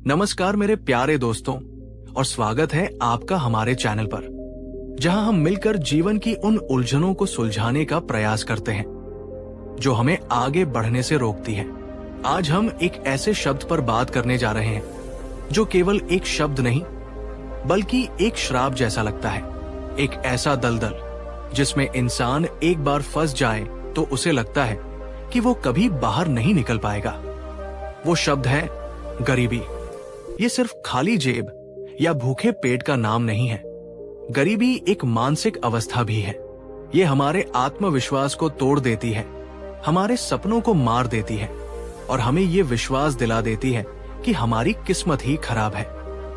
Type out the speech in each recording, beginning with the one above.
नमस्कार मेरे प्यारे दोस्तों और स्वागत है आपका हमारे चैनल पर, जहां हम मिलकर जीवन की उन उलझनों को सुलझाने का प्रयास करते हैं जो हमें आगे बढ़ने से रोकती है। आज हम एक ऐसे शब्द पर बात करने जा रहे हैं जो केवल एक शब्द नहीं बल्कि एक श्राप जैसा लगता है। एक ऐसा दलदल जिसमें इंसान एक बार फंस जाए तो उसे लगता है कि वो कभी बाहर नहीं निकल पाएगा। वो शब्द है गरीबी। ये सिर्फ खाली जेब या भूखे पेट का नाम नहीं है। गरीबी एक मानसिक अवस्था भी है। ये हमारे आत्मविश्वास को तोड़ देती है, हमारे सपनों को मार देती है और हमें ये विश्वास दिला देती है कि हमारी किस्मत ही खराब है।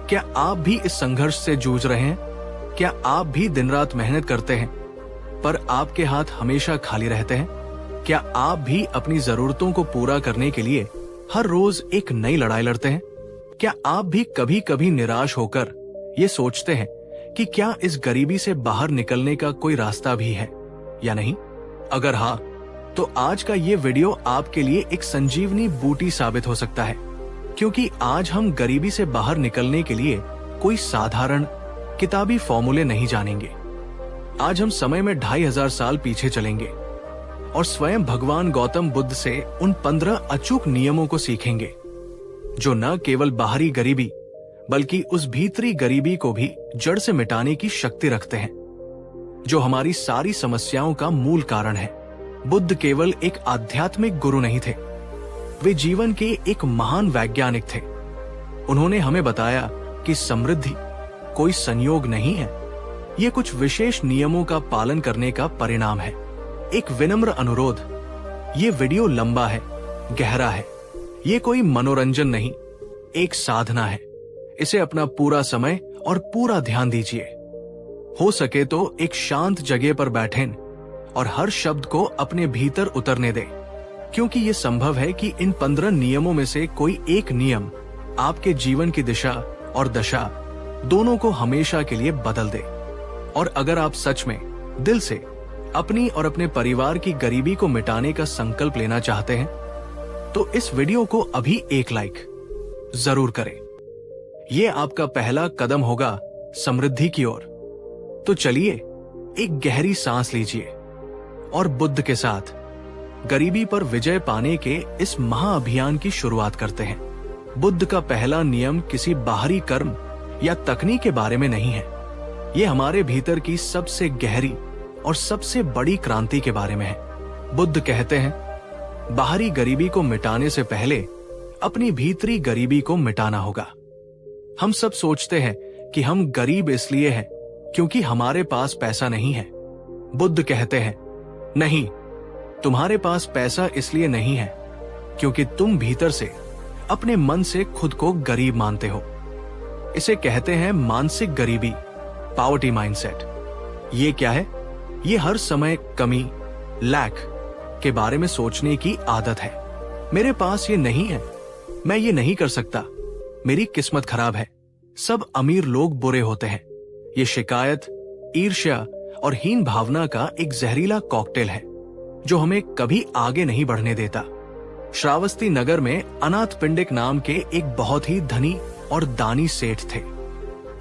क्या आप भी इस संघर्ष से जूझ रहे हैं? क्या आप भी दिन रात मेहनत करते हैं पर आपके हाथ हमेशा खाली रहते हैं? क्या आप भी अपनी जरूरतों को पूरा करने के लिए हर रोज एक नई लड़ाई लड़ते हैं? क्या आप भी कभी कभी निराश होकर ये सोचते हैं कि क्या इस गरीबी से बाहर निकलने का कोई रास्ता भी है या नहीं? अगर हाँ, तो आज का ये वीडियो आपके लिए एक संजीवनी बूटी साबित हो सकता है, क्योंकि आज हम गरीबी से बाहर निकलने के लिए कोई साधारण किताबी फॉर्मूले नहीं जानेंगे। आज हम समय में 2500 साल पीछे चलेंगे और स्वयं भगवान गौतम बुद्ध से उन 15 अचूक नियमों को सीखेंगे जो न केवल बाहरी गरीबी बल्कि उस भीतरी गरीबी को भी जड़ से मिटाने की शक्ति रखते हैं, जो हमारी सारी समस्याओं का मूल कारण है। बुद्ध केवल एक आध्यात्मिक गुरु नहीं थे, वे जीवन के एक महान वैज्ञानिक थे। उन्होंने हमें बताया कि समृद्धि कोई संयोग नहीं है, ये कुछ विशेष नियमों का पालन करने का परिणाम है। एक विनम्र अनुरोध, ये वीडियो लंबा है, गहरा है, ये कोई मनोरंजन नहीं, एक साधना है। इसे अपना पूरा समय और पूरा ध्यान दीजिए। हो सके तो एक शांत जगह पर बैठें और हर शब्द को अपने भीतर उतरने दें, क्योंकि ये संभव है कि इन 15 नियमों में से कोई एक नियम आपके जीवन की दिशा और दशा दोनों को हमेशा के लिए बदल दे। और अगर आप सच में दिल से अपनी और अपने परिवार की गरीबी को मिटाने का संकल्प लेना चाहते हैं तो इस वीडियो को अभी एक लाइक जरूर करें। यह आपका पहला कदम होगा समृद्धि की ओर। तो चलिए एक गहरी सांस लीजिए और बुद्ध के साथ गरीबी पर विजय पाने के इस महाअभियान की शुरुआत करते हैं। बुद्ध का पहला नियम किसी बाहरी कर्म या तकनीक के बारे में नहीं है, यह हमारे भीतर की सबसे गहरी और सबसे बड़ी क्रांति के बारे में है। बुद्ध कहते हैं, बाहरी गरीबी को मिटाने से पहले अपनी भीतरी गरीबी को मिटाना होगा। हम सब सोचते हैं कि हम गरीब इसलिए हैं क्योंकि हमारे पास पैसा नहीं है। बुद्ध कहते हैं, नहीं, तुम्हारे पास पैसा इसलिए नहीं है क्योंकि तुम भीतर से अपने मन से खुद को गरीब मानते हो। इसे कहते हैं मानसिक गरीबी, पॉवर्टी माइंडसेट। ये क्या है? ये हर समय कमी, लैक के बारे में सोचने की आदत है। मेरे पास ये नहीं है, मैं ये नहीं कर सकता, मेरी किस्मत खराब है, सब अमीर लोग बुरे होते हैं। ये शिकायत, ईर्ष्या और हीन भावना का एक जहरीला कॉकटेल है जो हमें कभी आगे नहीं बढ़ने देता। श्रावस्ती नगर में अनाथ पिंडिक नाम के एक बहुत ही धनी और दानी सेठ थे।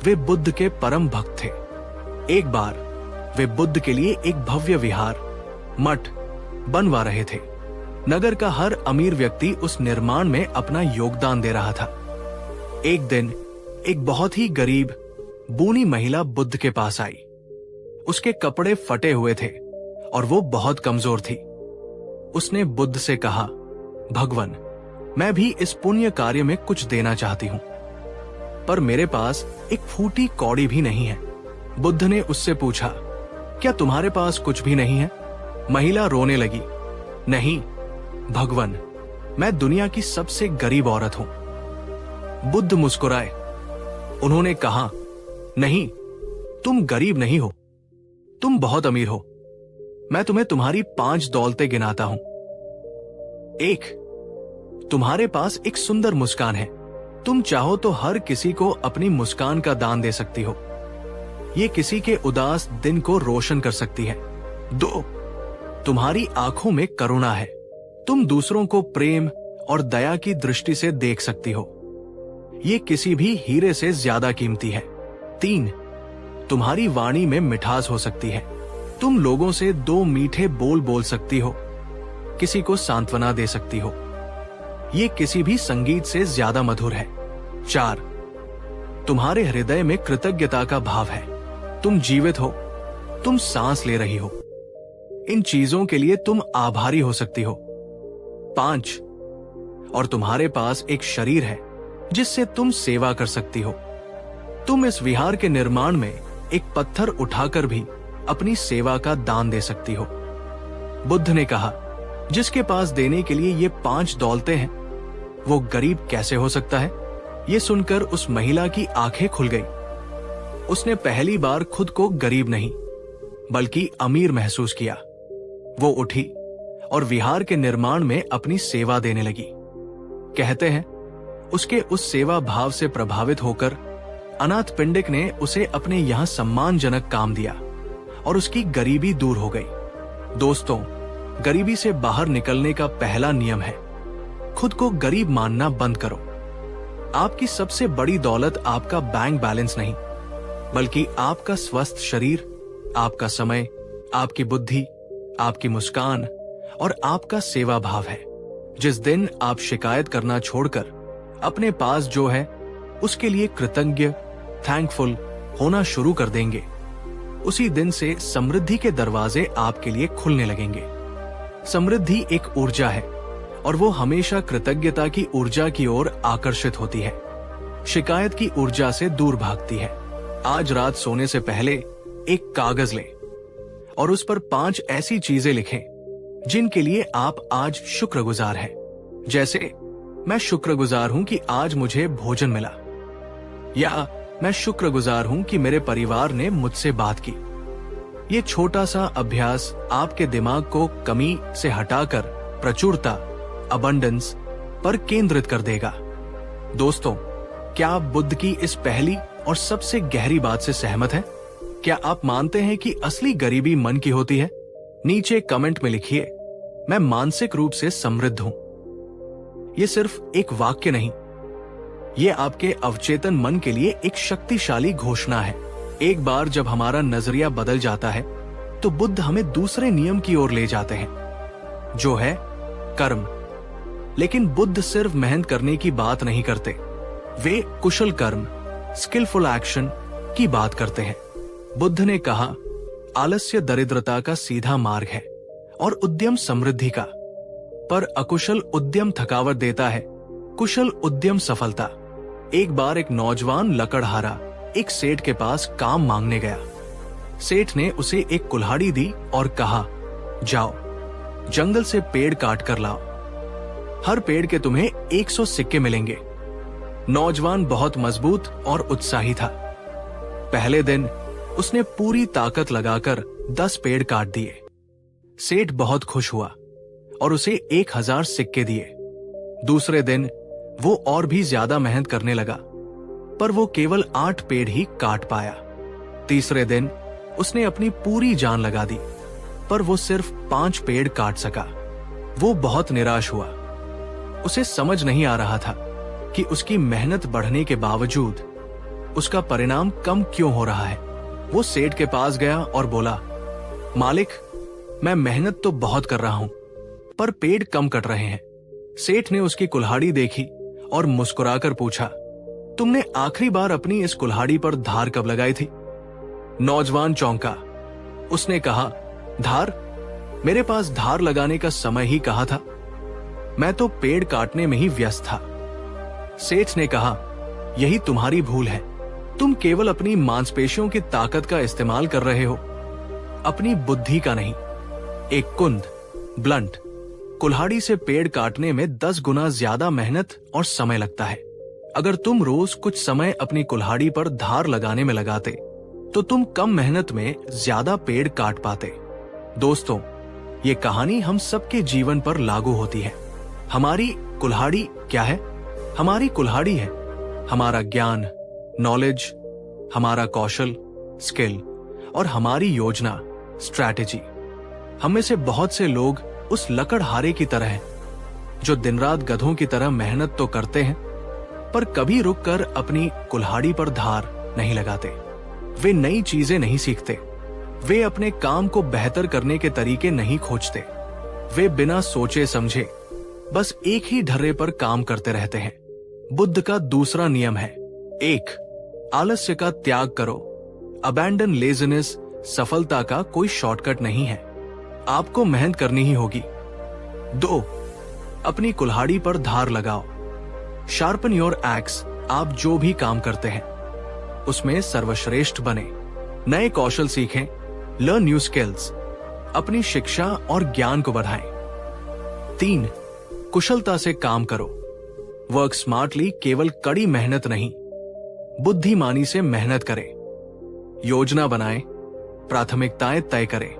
वे बुद्ध के परम भक्त थे। एक बार वे बुद्ध के लिए एक भव्य विहार, मठ बनवा रहे थे। नगर का हर अमीर व्यक्ति उस निर्माण में अपना योगदान दे रहा था। एक दिन एक बहुत ही गरीब बूनी महिला बुद्ध के पास आई। उसके कपड़े फटे हुए थे और वो बहुत कमजोर थी। उसने बुद्ध से कहा, भगवान, मैं भी इस पुण्य कार्य में कुछ देना चाहती हूं, पर मेरे पास एक फूटी कौड़ी भी नहीं है। बुद्ध ने उससे पूछा, क्या तुम्हारे पास कुछ भी नहीं है? महिला रोने लगी, नहीं भगवान, मैं दुनिया की सबसे गरीब औरत हूं। बुद्ध मुस्कुराए। उन्होंने कहा, नहीं, तुम गरीब नहीं हो, तुम बहुत अमीर हो। मैं तुम्हें तुम्हारी 5 दौलतें गिनाता हूं। 1, तुम्हारे पास एक सुंदर मुस्कान है। तुम चाहो तो हर किसी को अपनी मुस्कान का दान दे सकती हो। ये किसी के उदास दिन को रोशन कर सकती है। 2, तुम्हारी आंखों में करुणा है। तुम दूसरों को प्रेम और दया की दृष्टि से देख सकती हो। ये किसी भी हीरे से ज्यादा कीमती है। 3, तुम्हारी वाणी में मिठास हो सकती है। तुम लोगों से 2 मीठे बोल बोल सकती हो, किसी को सांत्वना दे सकती हो। ये किसी भी संगीत से ज्यादा मधुर है। 4, तुम्हारे हृदय में कृतज्ञता का भाव है। तुम जीवित हो, तुम सांस ले रही हो, इन चीजों के लिए तुम आभारी हो सकती हो। 5, और तुम्हारे पास एक शरीर है जिससे तुम सेवा कर सकती हो। तुम इस विहार के निर्माण में एक पत्थर उठाकर भी अपनी सेवा का दान दे सकती हो। बुद्ध ने कहा, जिसके पास देने के लिए ये 5 दौलतें हैं, वो गरीब कैसे हो सकता है? ये सुनकर उस महिला की आंखें खुल गई। उसने पहली बार खुद को गरीब नहीं बल्कि अमीर महसूस किया। वो उठी और विहार के निर्माण में अपनी सेवा देने लगी। कहते हैं, उसके उस सेवा भाव से प्रभावित होकर अनाथ पिंडिक ने उसे अपने यहां सम्मानजनक काम दिया और उसकी गरीबी दूर हो गई। दोस्तों, गरीबी से बाहर निकलने का पहला नियम है, खुद को गरीब मानना बंद करो। आपकी सबसे बड़ी दौलत आपका बैंक बैलेंस नहीं, बल्कि आपका स्वस्थ शरीर, आपका समय, आपकी बुद्धि, आपकी मुस्कान और आपका सेवा भाव है। जिस दिन आप शिकायत करना छोड़कर अपने पास जो है उसके लिए कृतज्ञ, थैंकफुल होना शुरू कर देंगे, उसी दिन से समृद्धि के दरवाजे आपके लिए खुलने लगेंगे। समृद्धि एक ऊर्जा है और वो हमेशा कृतज्ञता की ऊर्जा की ओर आकर्षित होती है, शिकायत की ऊर्जा से दूर भागती है। आज रात सोने से पहले एक कागज लें और उस पर 5 ऐसी चीजें लिखें जिनके लिए आप आज शुक्रगुजार हैं। जैसे, मैं शुक्रगुजार हूं कि आज मुझे भोजन मिला, या मैं शुक्रगुजार हूं कि मेरे परिवार ने मुझसे बात की। ये छोटा सा अभ्यास आपके दिमाग को कमी से हटाकर प्रचुरता, अबंडेंस पर केंद्रित कर देगा। दोस्तों, क्या आप बुद्ध की इस पहली और सबसे गहरी बात से सहमत हैं? क्या आप मानते हैं कि असली गरीबी मन की होती है? नीचे कमेंट में लिखिए, मैं मानसिक रूप से समृद्ध हूं। ये सिर्फ एक वाक्य नहीं, ये आपके अवचेतन मन के लिए एक शक्तिशाली घोषणा है। एक बार जब हमारा नजरिया बदल जाता है तो बुद्ध हमें दूसरे नियम की ओर ले जाते हैं, जो है कर्म। लेकिन बुद्ध सिर्फ मेहनत करने की बात नहीं करते, वे कुशल कर्म, स्किलफुल एक्शन की बात करते हैं। बुद्ध ने कहा, आलस्य दरिद्रता का सीधा मार्ग है और उद्यम समृद्धि का, पर अकुशल उद्यम थकावट देता है, कुशल उद्यम सफलता। एक बार एक नौजवान लकड़हारा एक सेठ के पास काम मांगने गया। सेठ ने उसे एक कुल्हाड़ी दी और कहा, जाओ जंगल से पेड़ काट कर लाओ, हर पेड़ के तुम्हें 100 सिक्के मिलेंगे। नौजवान बहुत मजबूत और उत्साही था। पहले दिन उसने पूरी ताकत लगाकर 10 पेड़ काट दिए। सेठ बहुत खुश हुआ और उसे 1000 सिक्के दिए। दूसरे दिन वो और भी ज्यादा मेहनत करने लगा, पर वो केवल 8 पेड़ ही काट पाया। तीसरे दिन उसने अपनी पूरी जान लगा दी, पर वो सिर्फ 5 पेड़ काट सका। वो बहुत निराश हुआ। उसे समझ नहीं आ रहा था कि उसकी मेहनत बढ़ने के बावजूद उसका परिणाम कम क्यों हो रहा है। वो सेठ के पास गया और बोला, मालिक, मैं मेहनत तो बहुत कर रहा हूं, पर पेड़ कम कट रहे हैं। सेठ ने उसकी कुल्हाड़ी देखी और मुस्कुराकर पूछा, तुमने आखिरी बार अपनी इस कुल्हाड़ी पर धार कब लगाई थी? नौजवान चौंका। उसने कहा, धार? मेरे पास धार लगाने का समय ही कहा था, मैं तो पेड़ काटने में ही व्यस्त था। सेठ ने कहा, यही तुम्हारी भूल है, तुम केवल अपनी मांसपेशियों की ताकत का इस्तेमाल कर रहे हो, अपनी बुद्धि का नहीं। एक कुंद, ब्लंट कुल्हाड़ी से पेड़ काटने में 10 गुना ज्यादा मेहनत और समय लगता है। अगर तुम रोज कुछ समय अपनी कुल्हाड़ी पर धार लगाने में लगाते तो तुम कम मेहनत में ज्यादा पेड़ काट पाते। दोस्तों, ये कहानी हम सबके जीवन पर लागू होती है। हमारी कुल्हाड़ी क्या है? हमारी कुल्हाड़ी है हमारा ज्ञान, नॉलेज, हमारा कौशल, स्किल और हमारी योजना, स्ट्रैटेजी। हम में से बहुत से लोग उस लकड़हारे की तरह हैं जो दिन रात गधों की तरह मेहनत तो करते हैं, पर कभी रुककर अपनी कुल्हाड़ी पर धार नहीं लगाते। वे नई चीजें नहीं सीखते। वे अपने काम को बेहतर करने के तरीके नहीं खोजते। वे बिना सोचे समझे बस एक ही ढर्रे पर काम करते रहते हैं। बुद्ध का दूसरा नियम है, 1. आलस्य का त्याग करो। अबैंडन लेजीनेस सफलता का कोई शॉर्टकट नहीं है, आपको मेहनत करनी ही होगी। 2. अपनी कुल्हाड़ी पर धार लगाओ। Sharpen your x. आप जो भी काम करते हैं उसमें सर्वश्रेष्ठ बने, नए कौशल सीखें, लर्न न्यू स्किल्स, अपनी शिक्षा और ज्ञान को बढ़ाएं। 3. कुशलता से काम करो। वर्क स्मार्टली, केवल कड़ी मेहनत नहीं, बुद्धिमानी से मेहनत करें। योजना बनाएं, प्राथमिकताएं तय करें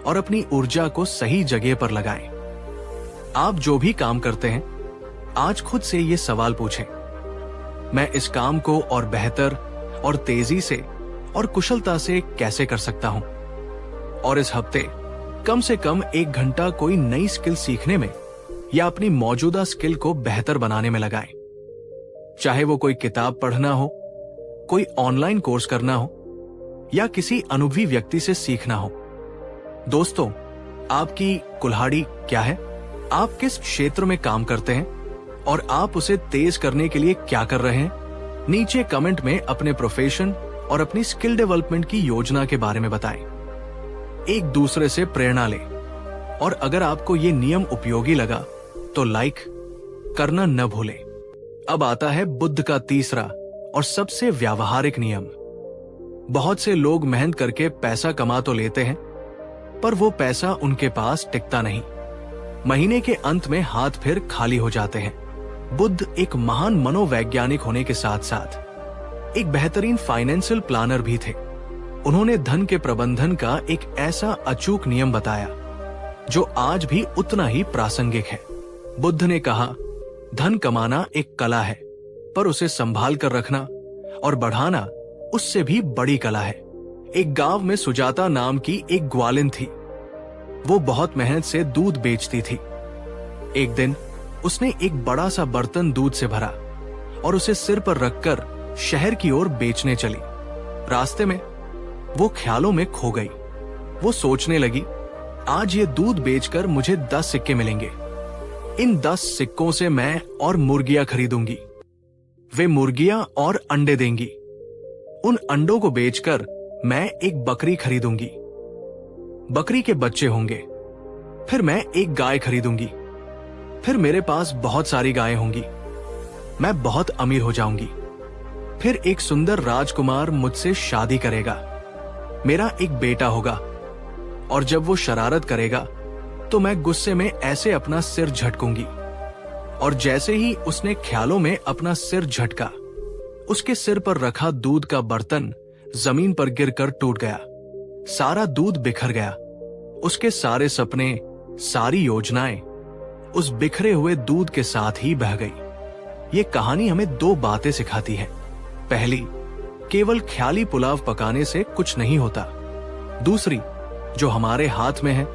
और अपनी ऊर्जा को सही जगह पर लगाएं। आप जो भी काम करते हैं, आज खुद से ये सवाल पूछें, मैं इस काम को और बेहतर और तेजी से और कुशलता से कैसे कर सकता हूं? और इस हफ्ते कम से कम 1 घंटा कोई नई स्किल सीखने में या अपनी मौजूदा स्किल को बेहतर बनाने में लगाएं। चाहे वो कोई किताब पढ़ना हो, कोई ऑनलाइन कोर्स करना हो या किसी अनुभवी व्यक्ति से सीखना हो। दोस्तों, आपकी कुल्हाड़ी क्या है? आप किस क्षेत्र में काम करते हैं और आप उसे तेज करने के लिए क्या कर रहे हैं? नीचे कमेंट में अपने प्रोफेशन और अपनी स्किल डेवलपमेंट की योजना के बारे में बताएं। एक दूसरे से प्रेरणा लें और अगर आपको ये नियम उपयोगी लगा तो लाइक करना न भूलें। अब आता है बुद्ध का तीसरा और सबसे व्यावहारिक नियम। बहुत से लोग मेहनत करके पैसा कमा तो लेते हैं, पर वो पैसा उनके पास टिकता नहीं। महीने के अंत में हाथ फिर खाली हो जाते हैं। बुद्ध एक महान मनोवैज्ञानिक होने के साथ साथ एक बेहतरीन फाइनेंशियल प्लानर भी थे। उन्होंने धन के प्रबंधन का एक ऐसा अचूक नियम बताया जो आज भी उतना ही प्रासंगिक है। बुद्ध ने कहा, धन कमाना एक कला है, पर उसे संभाल कर रखना और बढ़ाना उससे भी बड़ी कला है। एक गांव में सुजाता नाम की एक ग्वालिन थी। वो बहुत मेहनत से दूध बेचती थी। एक दिन उसने एक बड़ा सा बर्तन दूध से भरा और उसे सिर पर रखकर शहर की ओर बेचने चली। रास्ते में वो ख्यालों में खो गई। वो सोचने लगी, आज ये दूध बेचकर मुझे 10 सिक्के मिलेंगे। इन 10 सिक्कों से मैं और मुर्गियां खरीदूंगी। वे मुर्गियां और अंडे देंगी। उन अंडों को बेचकर मैं एक बकरी खरीदूंगी। बकरी के बच्चे होंगे। फिर मैं एक गाय खरीदूंगी। फिर मेरे पास बहुत सारी गायें होंगी। मैं बहुत अमीर हो जाऊंगी। फिर एक सुंदर राजकुमार मुझसे शादी करेगा। मेरा एक बेटा होगा और जब वो शरारत करेगा तो मैं गुस्से में ऐसे अपना सिर झटकूंगी। और जैसे ही उसने ख्यालों में अपना सिर झटका, उसके सिर पर रखा दूध का बर्तन जमीन पर गिरकर टूट गया। सारा दूध बिखर गया। उसके सारे सपने, सारी योजनाएं उस बिखरे हुए दूध के साथ ही बह गई। ये कहानी हमें 2 बातें सिखाती है। पहली, केवल ख्याली पुलाव पकाने से कुछ नहीं होता। दूसरी, जो हमारे हाथ में है,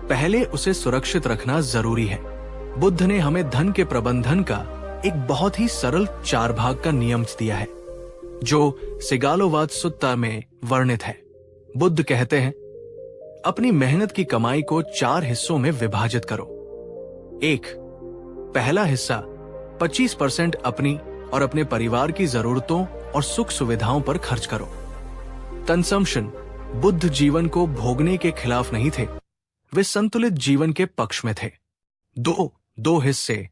पहले उसे सुरक्षित रखना जरूरी है। बुद्ध ने हमें धन के प्रबंधन का एक बहुत ही सरल 4 भाग का नियम दिया है, जो सिगालोवाद सुत्ता में वर्णित है। बुद्ध कहते हैं, अपनी मेहनत की कमाई को 4 हिस्सों में विभाजित करो। 1. पहला हिस्सा 25% अपनी और अपने परिवार की जरूरतों और सुख सुविधाओं पर खर्च करो। कंजम्पशन। बुद्ध जीवन को भोगने के खिलाफ नहीं थे, वे संतुलित जीवन के पक्ष में थे। 2 हिस्से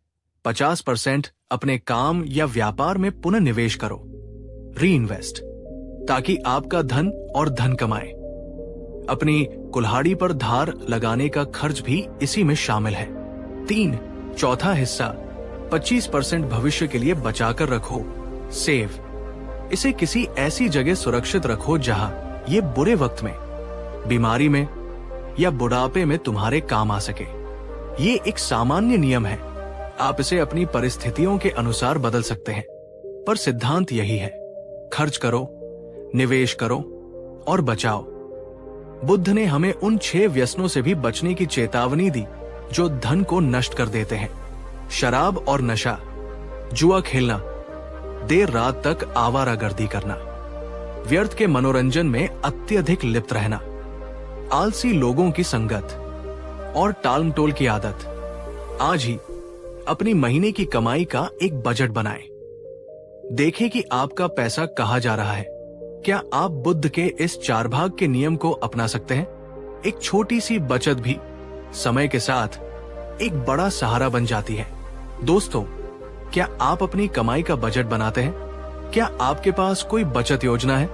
50% अपने काम या व्यापार में पुनः निवेश करो, री इन्वेस्ट, ताकि आपका धन और धन कमाए। अपनी कुल्हाड़ी पर धार लगाने का खर्च भी इसी में शामिल है। 3. चौथा हिस्सा 25% भविष्य के लिए बचाकर रखो, सेव। इसे किसी ऐसी जगह सुरक्षित रखो जहां ये बुरे वक्त में, बीमारी में या बुढ़ापे में तुम्हारे काम आ सके। ये एक सामान्य नियम है, आप इसे अपनी परिस्थितियों के अनुसार बदल सकते हैं, पर सिद्धांत यही है, खर्च करो, निवेश करो और बचाओ। बुद्ध ने हमें उन 6 व्यसनों से भी बचने की चेतावनी दी जो धन को नष्ट कर देते हैं। शराब और नशा, जुआ खेलना, देर रात तक आवारागर्दी करना, व्यर्थ के मनोरंजन में अत्यधिक लिप्त रहना, आलसी लोगों की संगत और टालमटोल की आदत। आज ही अपनी महीने की कमाई का एक बजट बनाएं। देखें कि आपका पैसा कहां जा रहा है। क्या आप बुद्ध के इस 4 भाग के नियम को अपना सकते हैं? एक छोटी सी बचत भी समय के साथ एक बड़ा सहारा बन जाती है। दोस्तों, क्या आप अपनी कमाई का बजट बनाते हैं? क्या आपके पास कोई बचत योजना है?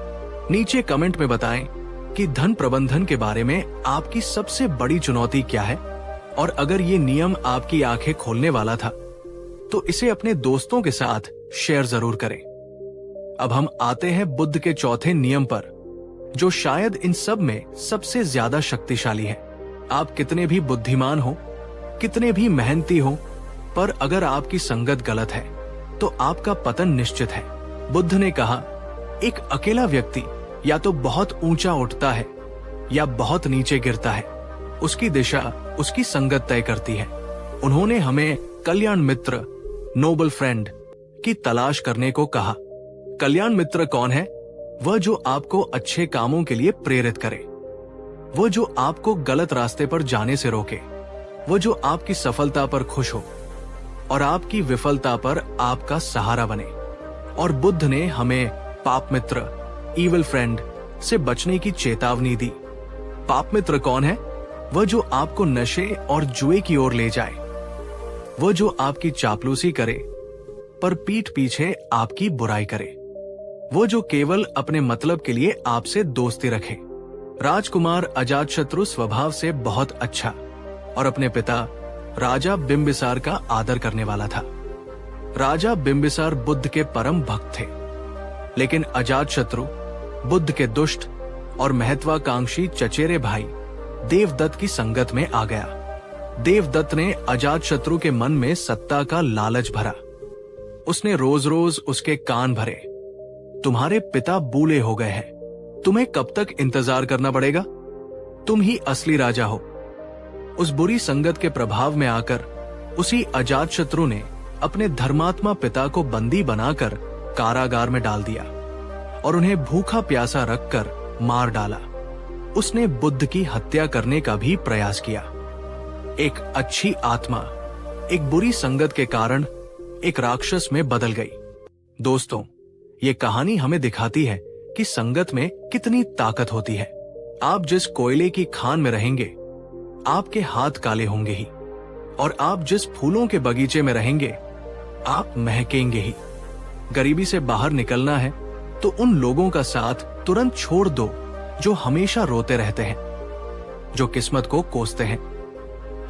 नीचे कमेंट में बताएं कि धन प्रबंधन के बारे में आपकी सबसे बड़ी चुनौती क्या है, और अगर ये नियम आपकी आंखें खोलने वाला था तो इसे अपने दोस्तों के साथ शेयर जरूर करें। अब हम आते हैं बुद्ध के चौथे नियम पर, जो शायद इन सब में सबसे ज्यादा शक्तिशाली है। आप कितने भी बुद्धिमान हो, कितने भी मेहनती हो, पर अगर आपकी संगत गलत है तो आपका पतन निश्चित है। बुद्ध ने कहा, एक अकेला व्यक्ति या तो बहुत ऊंचा उठता है या बहुत नीचे गिरता है। उसकी दिशा उसकी संगत तय करती है। उन्होंने हमें कल्याण मित्र, नोबल फ्रेंड की तलाश करने को कहा। कल्याण मित्र कौन है? वह जो आपको अच्छे कामों के लिए प्रेरित करे, वो जो आपको गलत रास्ते पर जाने से रोके, वो जो आपकी सफलता पर खुश हो और आपकी विफलता पर आपका सहारा बने। और बुद्ध ने हमें पाप मित्र, ईविल फ्रेंड से बचने की चेतावनी दी। पाप मित्र कौन है? वह जो आपको नशे और जुए की ओर ले जाए, वह जो आपकी चापलूसी करे पर पीठ पीछे आपकी बुराई करे, वो जो केवल अपने मतलब के लिए आपसे दोस्ती रखे। राजकुमार अजातशत्रु स्वभाव से बहुत अच्छा और अपने पिता राजा बिंबिसार का आदर करने वाला था। राजा बिंबिसार बुद्ध के परम भक्त थे, लेकिन अजातशत्रु बुद्ध के दुष्ट और महत्वाकांक्षी चचेरे भाई देवदत्त की संगत में आ गया। देवदत्त ने अजातशत्रु के मन में सत्ता का लालच भरा। उसने रोज रोज उसके कान भरे, तुम्हारे पिता बूढ़े हो गए हैं, तुम्हें कब तक इंतजार करना पड़ेगा? तुम ही असली राजा हो। उस बुरी संगत के प्रभाव में आकर उसी अजातशत्रु ने अपने धर्मात्मा पिता को बंदी बनाकर कारागार में डाल दिया और उन्हें भूखा प्यासा रखकर मार डाला। उसने बुद्ध की हत्या करने का भी प्रयास किया। एक अच्छी आत्मा एक बुरी संगत के कारण एक राक्षस में बदल गई। दोस्तों, ये कहानी हमें दिखाती है कि संगत में कितनी ताकत होती है। आप जिस कोयले की खान में रहेंगे, आपके हाथ काले होंगे ही, और आप जिस फूलों के बगीचे में रहेंगे, आप महकेंगे ही। गरीबी से बाहर निकलना है तो उन लोगों का साथ तुरंत छोड़ दो जो हमेशा रोते रहते हैं, जो किस्मत को कोसते हैं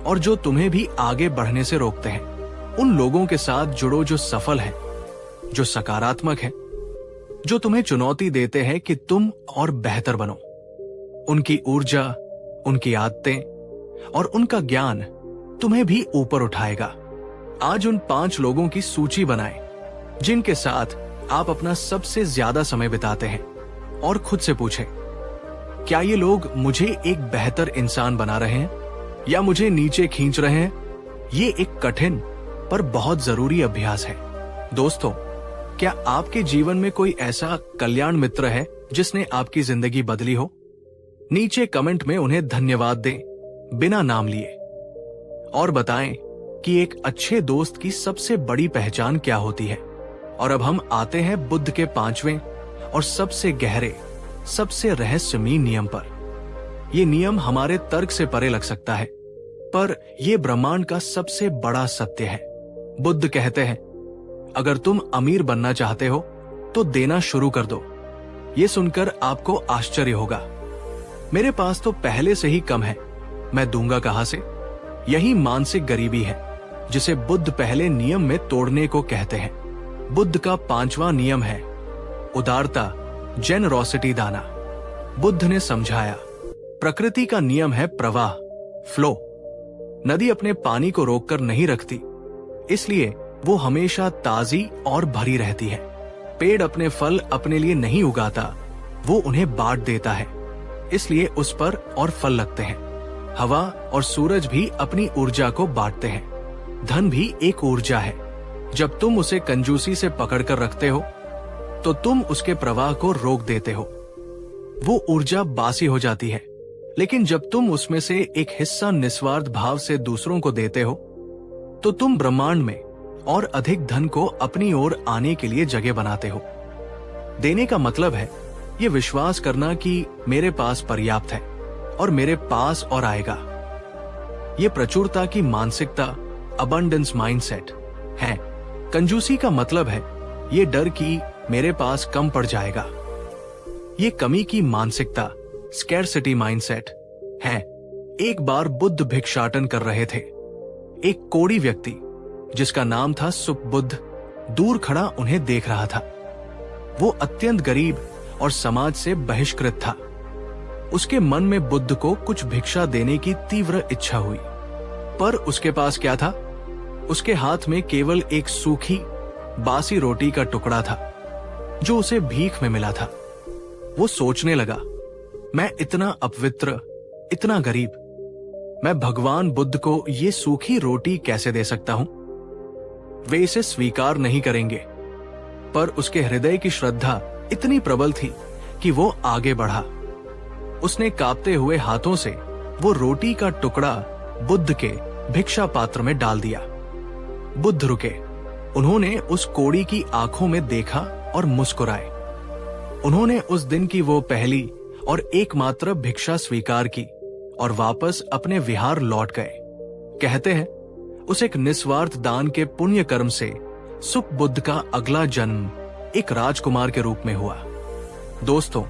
और जो तुम्हें भी आगे बढ़ने से रोकते हैं। उन लोगों के साथ जुड़ो जो सफल हैं, जो सकारात्मक हैं, जो तुम्हें चुनौती देते हैं कि तुम और बेहतर बनो। उनकी ऊर्जा, उनकी आदतें और उनका ज्ञान तुम्हें भी ऊपर उठाएगा। आज उन 5 लोगों की सूची बनाएं जिनके साथ आप अपना सबसे ज्यादा समय बिताते हैं, और खुद से पूछें, क्या ये लोग मुझे एक बेहतर इंसान बना रहे हैं या मुझे नीचे खींच रहे हैं? ये एक कठिन पर बहुत जरूरी अभ्यास है। दोस्तों, क्या आपके जीवन में कोई ऐसा कल्याण मित्र है जिसने आपकी जिंदगी बदली हो? नीचे कमेंट में उन्हें धन्यवाद दें बिना नाम लिए, और बताएं कि एक अच्छे दोस्त की सबसे बड़ी पहचान क्या होती है। और अब हम आते हैं बुद्ध के 5वें और सबसे गहरे, सबसे रहस्यमयी नियम पर। ये नियम हमारे तर्क से परे लग सकता है, पर यह ब्रह्मांड का सबसे बड़ा सत्य है। बुद्ध कहते हैं, अगर तुम अमीर बनना चाहते हो तो देना शुरू कर दो। ये सुनकर आपको आश्चर्य होगा, मेरे पास तो पहले से ही कम है, मैं दूंगा कहां से? यही मानसिक गरीबी है जिसे बुद्ध पहले नियम में तोड़ने को कहते हैं। बुद्ध का 5वां नियम है उदारता, जेनरोसिटी दाना। बुद्ध ने समझाया, प्रकृति का नियम है प्रवाह, फ्लो। नदी अपने पानी को रोककर नहीं रखती, इसलिए वो हमेशा ताजी और भरी रहती है। पेड़ अपने फल अपने लिए नहीं उगाता, वो उन्हें बांट देता है, इसलिए उस पर और फल लगते हैं। हवा और सूरज भी अपनी ऊर्जा को बांटते हैं। धन भी एक ऊर्जा है जब तुम उसे कंजूसी से पकड़कर रखते हो तो तुम उसके प्रवाह को रोक देते हो। वो ऊर्जा बासी हो जाती है, लेकिन जब तुम उसमें से एक हिस्सा निस्वार्थ भाव से दूसरों को देते हो तो तुम ब्रह्मांड में और अधिक धन को अपनी ओर आने के लिए जगह बनाते हो। देने का मतलब है ये विश्वास करना कि मेरे पास पर्याप्त है और मेरे पास और आएगा। ये प्रचुरता की मानसिकता, अबंडेंस माइंडसेट है। कंजूसी का मतलब है ये डर कि मेरे पास कम पड़ जाएगा। ये कमी की मानसिकता, स्कैरसिटी माइंडसेट है। एक बार बुद्ध भिक्षाटन कर रहे थे। एक कोढ़ी व्यक्ति जिसका नाम था सुपबुद्ध दूर खड़ा उन्हें देख रहा था। वो अत्यंत गरीब और समाज से बहिष्कृत था। उसके मन में बुद्ध को कुछ भिक्षा देने की तीव्र इच्छा हुई, पर उसके पास क्या था? उसके हाथ में केवल एक सूखी बासी रोटी का टुकड़ा था जो उसे भीख में मिला था। वो सोचने लगा, मैं इतना अपवित्र, इतना गरीब, मैं भगवान बुद्ध को ये सूखी रोटी कैसे दे सकता हूं? वे इसे स्वीकार नहीं करेंगे। पर उसके हृदय की श्रद्धा इतनी प्रबल थी कि वो आगे बढ़ा। उसने कांपते हुए हाथों से वो रोटी का टुकड़ा बुद्ध के भिक्षा पात्र में डाल दिया। बुद्ध रुके। उन्होंने उस कोढ़ी की आंखों में देखा और मुस्कुराए। उन्होंने उस दिन की वो पहली और एकमात्र भिक्षा स्वीकार की और वापस अपने विहार लौट गए। कहते हैं उस एक निस्वार्थ दान के पुण्य कर्म से सुपबुद्ध का अगला जन्म एक राजकुमार के रूप में हुआ। दोस्तों,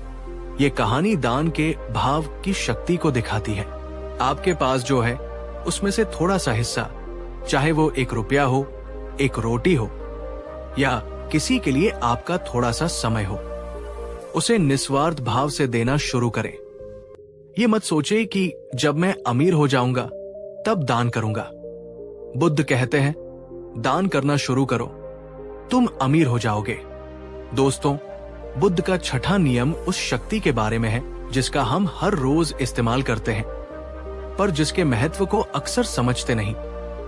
ये कहानी दान के भाव की शक्ति को दिखाती है। आपके पास जो है उसमें से थोड़ा सा हिस्सा, चाहे वो 1 रुपया हो, 1 रोटी हो या किसी के लिए आपका थोड़ा सा समय हो, उसे निस्वार्थ भाव से देना शुरू करें। ये मत सोचे कि जब मैं अमीर हो जाऊंगा तब दान करूंगा। बुद्ध कहते हैं दान करना शुरू करो, तुम अमीर हो जाओगे। दोस्तों, बुद्ध का छठा नियम उस शक्ति के बारे में है जिसका हम हर रोज इस्तेमाल करते हैं, पर जिसके महत्व को अक्सर समझते नहीं।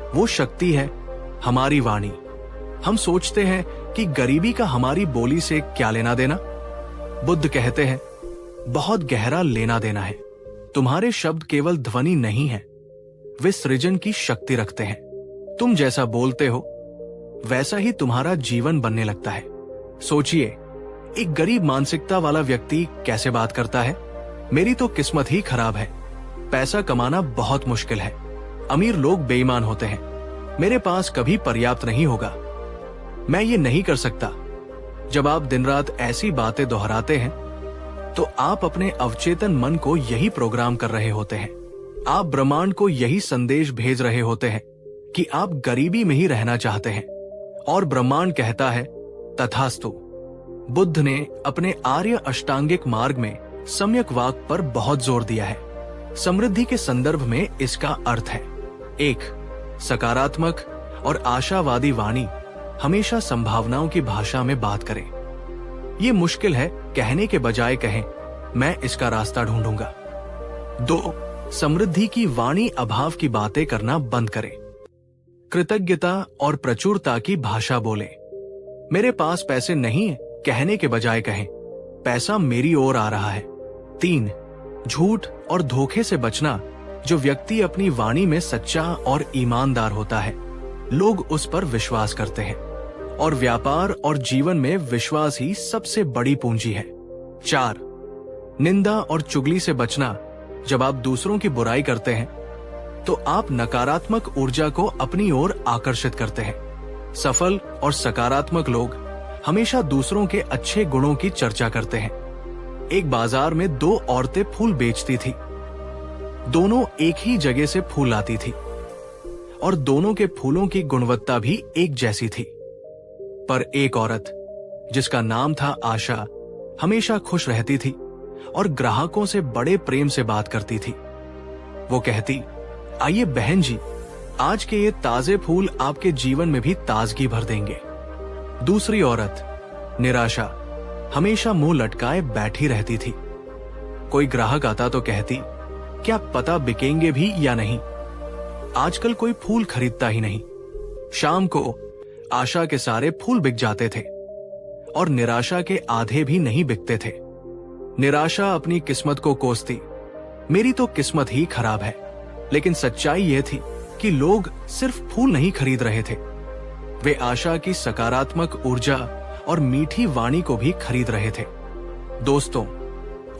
वो शक्ति है हमारी वाणी। हम सोचते हैं कि गरीबी का हमारी बोली से क्या लेना देना। बुद्ध कहते हैं बहुत गहरा लेना देना है। तुम्हारे शब्द केवल ध्वनि नहीं है, वे सृजन की शक्ति रखते हैं। तुम जैसा बोलते हो वैसा ही तुम्हारा जीवन बनने लगता है। सोचिए, एक गरीब मानसिकता वाला व्यक्ति कैसे बात करता है, मेरी तो किस्मत ही खराब है, पैसा कमाना बहुत मुश्किल है, अमीर लोग बेईमान होते हैं, मेरे पास कभी पर्याप्त नहीं होगा, मैं ये नहीं कर सकता। जब आप दिन रात ऐसी बातें दोहराते हैं तो आप अपने अवचेतन मन को यही प्रोग्राम कर रहे होते हैं। आप ब्रह्मांड को यही संदेश भेज रहे होते हैं कि आप गरीबी में ही रहना चाहते हैं, और ब्रह्मांड कहता है तथास्तु। बुद्ध ने अपने आर्य अष्टांगिक मार्ग में सम्यक वाक पर बहुत जोर दिया है। समृद्धि के संदर्भ में इसका अर्थ है 1. सकारात्मक और आशावादी वाणी हमेशा संभावनाओं की भाषा में बात करें। ये मुश्किल है कहने के बजाय कहें मैं इसका रास्ता ढूंढूंगा। 2. समृद्धि की वाणी अभाव की बातें करना बंद करें। कृतज्ञता और प्रचुरता की भाषा बोलें। मेरे पास पैसे नहीं है कहने के बजाय कहें पैसा मेरी ओर आ रहा है। 3. झूठ और धोखे से बचना। जो व्यक्ति अपनी वाणी में सच्चा और ईमानदार होता है, लोग उस पर विश्वास करते हैं, और व्यापार और जीवन में विश्वास ही सबसे बड़ी पूंजी है। 4. निंदा और चुगली से बचना। जब आप दूसरों की बुराई करते हैं तो आप नकारात्मक ऊर्जा को अपनी ओर आकर्षित करते हैं। सफल और सकारात्मक लोग हमेशा दूसरों के अच्छे गुणों की चर्चा करते हैं। एक बाजार में 2 औरतें फूल बेचती थी। दोनों एक ही जगह से फूल लाती थी और दोनों के फूलों की गुणवत्ता भी एक जैसी थी। पर एक औरत, जिसका नाम था आशा, हमेशा खुश रहती थी और ग्राहकों से बड़े प्रेम से बात करती थी। वो कहती, आइए बहन जी, आज के ये ताजे फूल आपके जीवन में भी ताजगी भर देंगे। दूसरी औरत, निराशा, हमेशा मुंह लटकाए बैठी रहती थी। कोई ग्राहक आता तो कहती, क्या पता बिकेंगे भी या नहीं, आजकल कोई फूल खरीदता ही नहीं। शाम को आशा के सारे फूल बिक जाते थे और निराशा के आधे भी नहीं बिकते थे। निराशा अपनी किस्मत को कोसती, मेरी तो किस्मत ही खराब है। लेकिन सच्चाई यह थी कि लोग सिर्फ फूल नहीं खरीद रहे थे, वे आशा की सकारात्मक ऊर्जा और मीठी वाणी को भी खरीद रहे थे। दोस्तों,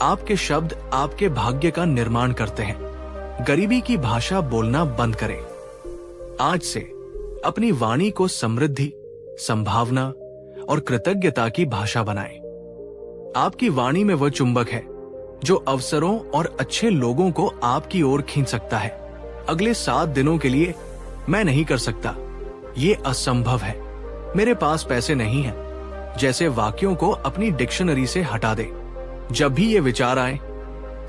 आपके शब्द आपके भाग्य का निर्माण करते हैं। गरीबी की भाषा बोलना बंद करें। आज से अपनी वाणी को समृद्धि, संभावना और कृतज्ञता की भाषा बनाएं। आपकी वाणी में वह चुंबक है जो अवसरों और अच्छे लोगों को आपकी ओर खींच सकता है। अगले 7 दिनों के लिए मैं नहीं कर सकता, ये असंभव है, मेरे पास पैसे नहीं हैं, जैसे वाक्यों को अपनी डिक्शनरी से हटा दे। जब भी ये विचार आए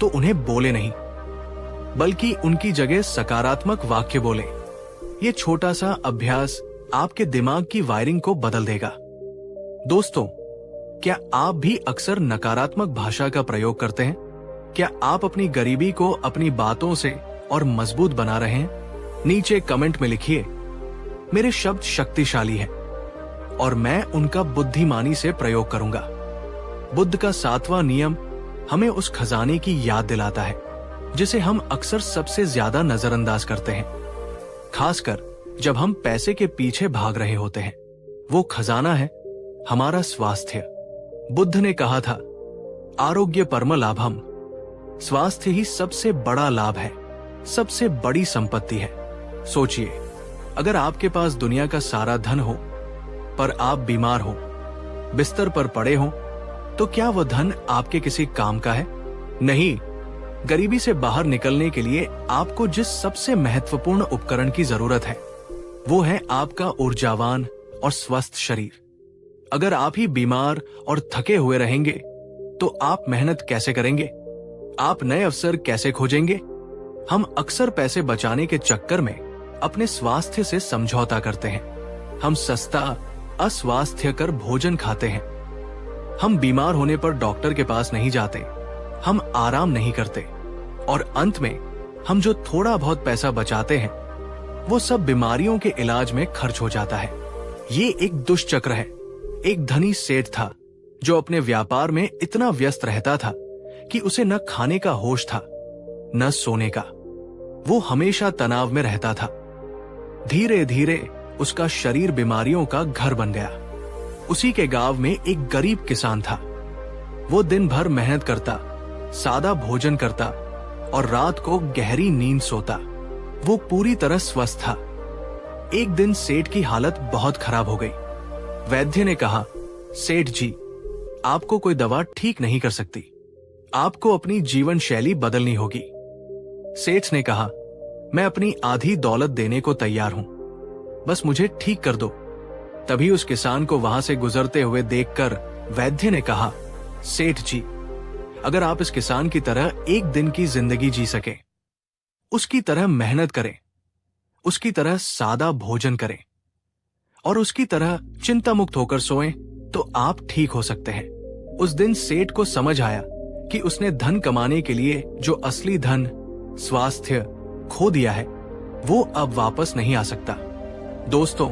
तो उन्हें बोले नहीं, बल्कि उनकी जगह सकारात्मक वाक्य बोले। ये छोटा सा अभ्यास आपके दिमाग की वायरिंग को बदल देगा। दोस्तों, क्या आप भी अक्सर नकारात्मक भाषा का प्रयोग करते हैं? क्या आप अपनी गरीबी को अपनी बातों से और मजबूत बना रहे हैं? नीचे कमेंट में लिखिए, मेरे शब्द शक्तिशाली हैं और मैं उनका बुद्धिमानी से प्रयोग करूंगा। बुद्ध का 7वां नियम हमें उस खजाने की याद दिलाता है जिसे हम अक्सर सबसे ज्यादा नजरअंदाज करते हैं, खासकर जब हम पैसे के पीछे भाग रहे होते हैं। वो खजाना है हमारा स्वास्थ्य। बुद्ध ने कहा था, आरोग्य परम लाभम, स्वास्थ्य ही सबसे बड़ा लाभ है, सबसे बड़ी संपत्ति है। सोचिए, अगर आपके पास दुनिया का सारा धन हो पर आप बीमार हो, बिस्तर पर पड़े हो, तो क्या वह धन आपके किसी काम का है? नहीं। गरीबी से बाहर निकलने के लिए आपको जिस सबसे महत्वपूर्ण उपकरण की जरूरत है वो है आपका ऊर्जावान और स्वस्थ शरीर। अगर आप ही बीमार और थके हुए रहेंगे तो आप मेहनत कैसे करेंगे? आप नए अवसर कैसे खोजेंगे? हम अक्सर पैसे बचाने के चक्कर में अपने स्वास्थ्य से समझौता करते हैं। हम सस्ता अस्वास्थ्यकर भोजन खाते हैं। हम बीमार होने पर डॉक्टर के पास नहीं जाते, हम आराम नहीं करते और अंत में हम जो थोड़ा बहुत पैसा बचाते हैं वो सब बीमारियों के इलाज में खर्च हो जाता है। ये एक दुष्चक्र है। एक धनी सेठ था जो अपने व्यापार में इतना व्यस्त रहता था कि उसे न खाने का होश था न सोने का। वो हमेशा तनाव में रहता था। धीरे धीरे उसका शरीर बीमारियों का घर बन गया। उसी के गांव में एक गरीब किसान था। वो दिन भर मेहनत करता, सादा भोजन करता और रात को गहरी नींद सोता। वो पूरी तरह स्वस्थ था। एक दिन सेठ की हालत बहुत खराब हो गई। वैद्य ने कहा, सेठ जी, आपको कोई दवा ठीक नहीं कर सकती, आपको अपनी जीवन शैली बदलनी होगी। सेठ ने कहा, मैं अपनी आधी दौलत देने को तैयार हूं, बस मुझे ठीक कर दो। तभी उस किसान को वहां से गुजरते हुए देखकर वैद्य ने कहा, सेठ जी, अगर आप इस किसान की तरह एक दिन की जिंदगी जी सके, उसकी तरह मेहनत करें, उसकी तरह सादा भोजन करें और उसकी तरह चिंता मुक्त होकर सोएं, तो आप ठीक हो सकते हैं। उस दिन सेठ को समझ आया कि उसने धन कमाने के लिए जो असली धन, स्वास्थ्य खो दिया है, वो अब वापस नहीं आ सकता। दोस्तों,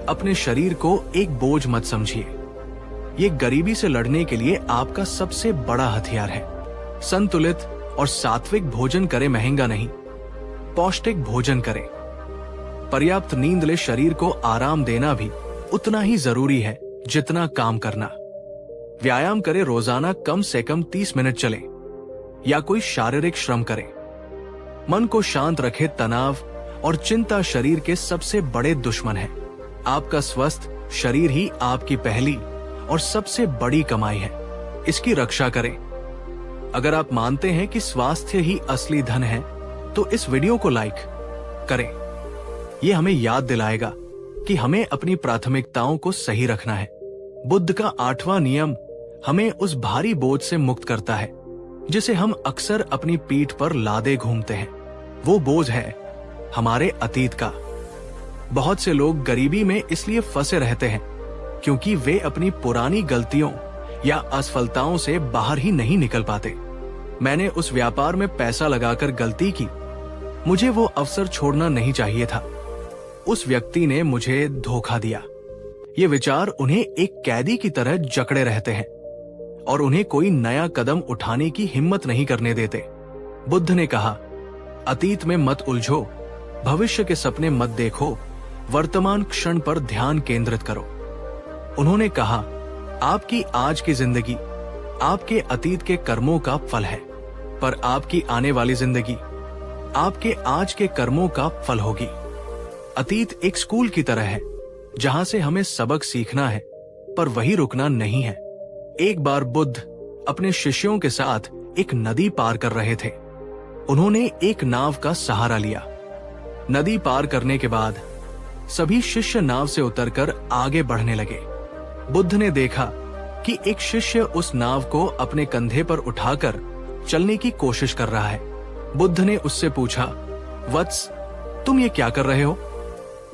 अपने शरीर को एक बोझ मत समझिए। ये गरीबी से लड़ने के लिए आपका सबसे बड़ा हथियार है। संतुलित और सात्विक भोजन करें, महंगा नहीं, पौष्टिक भोजन करें। पर्याप्त नींद ले, शरीर को आराम देना भी उतना ही जरूरी है जितना काम करना। व्यायाम करें, रोजाना कम से कम 30 मिनट चलें या कोई शारीरिक श्रम करें। मन को शांत रखें। तनाव और चिंता शरीर के सबसे बड़े दुश्मन है। आपका स्वस्थ शरीर ही आपकी पहली और सबसे बड़ी कमाई है, इसकी रक्षा करें। अगर आप मानते हैं कि स्वास्थ्य ही असली धन है तो इस वीडियो को लाइक करें। यह हमें याद दिलाएगा कि हमें अपनी प्राथमिकताओं को सही रखना है। बुद्ध का 8वां नियम हमें उस भारी बोझ से मुक्त करता है जिसे हम अक्सर अपनी पीठ पर लादे घूमते हैं। वो बोझ है हमारे अतीत का। बहुत से लोग गरीबी में इसलिए फंसे रहते हैं क्योंकि वे अपनी पुरानी गलतियों या असफलताओं से बाहर ही नहीं निकल पाते। मैंने उस व्यापार में पैसा लगाकर गलती की, मुझे वो अवसर छोड़ना नहीं चाहिए था। उस व्यक्ति ने मुझे धोखा दिया, ये विचार उन्हें एक कैदी की तरह जकड़े रहते हैं और उन्हें कोई नया कदम उठाने की हिम्मत नहीं करने देते। बुद्ध ने कहा, अतीत में मत उलझो, भविष्य के सपने मत देखो, वर्तमान क्षण पर ध्यान केंद्रित करो। उन्होंने कहा, आपकी आज की जिंदगी आपके अतीत के कर्मों का फल है, पर आपकी आने वाली जिंदगी आपके आज के कर्मों का फल होगी। अतीत एक स्कूल की तरह है जहां से हमें सबक सीखना है, पर वही रुकना नहीं है। एक बार बुद्ध अपने शिष्यों के साथ एक नदी पार कर रहे थे। उन्होंने एक नाव का सहारा लिया। नदी पार करने के बाद सभी शिष्य नाव से उतरकर आगे बढ़ने लगे। बुद्ध ने देखा कि एक शिष्य उस नाव को अपने कंधे पर उठाकर चलने की कोशिश कर रहा है। बुद्ध ने उससे पूछा, वत्स, तुम ये क्या कर रहे हो?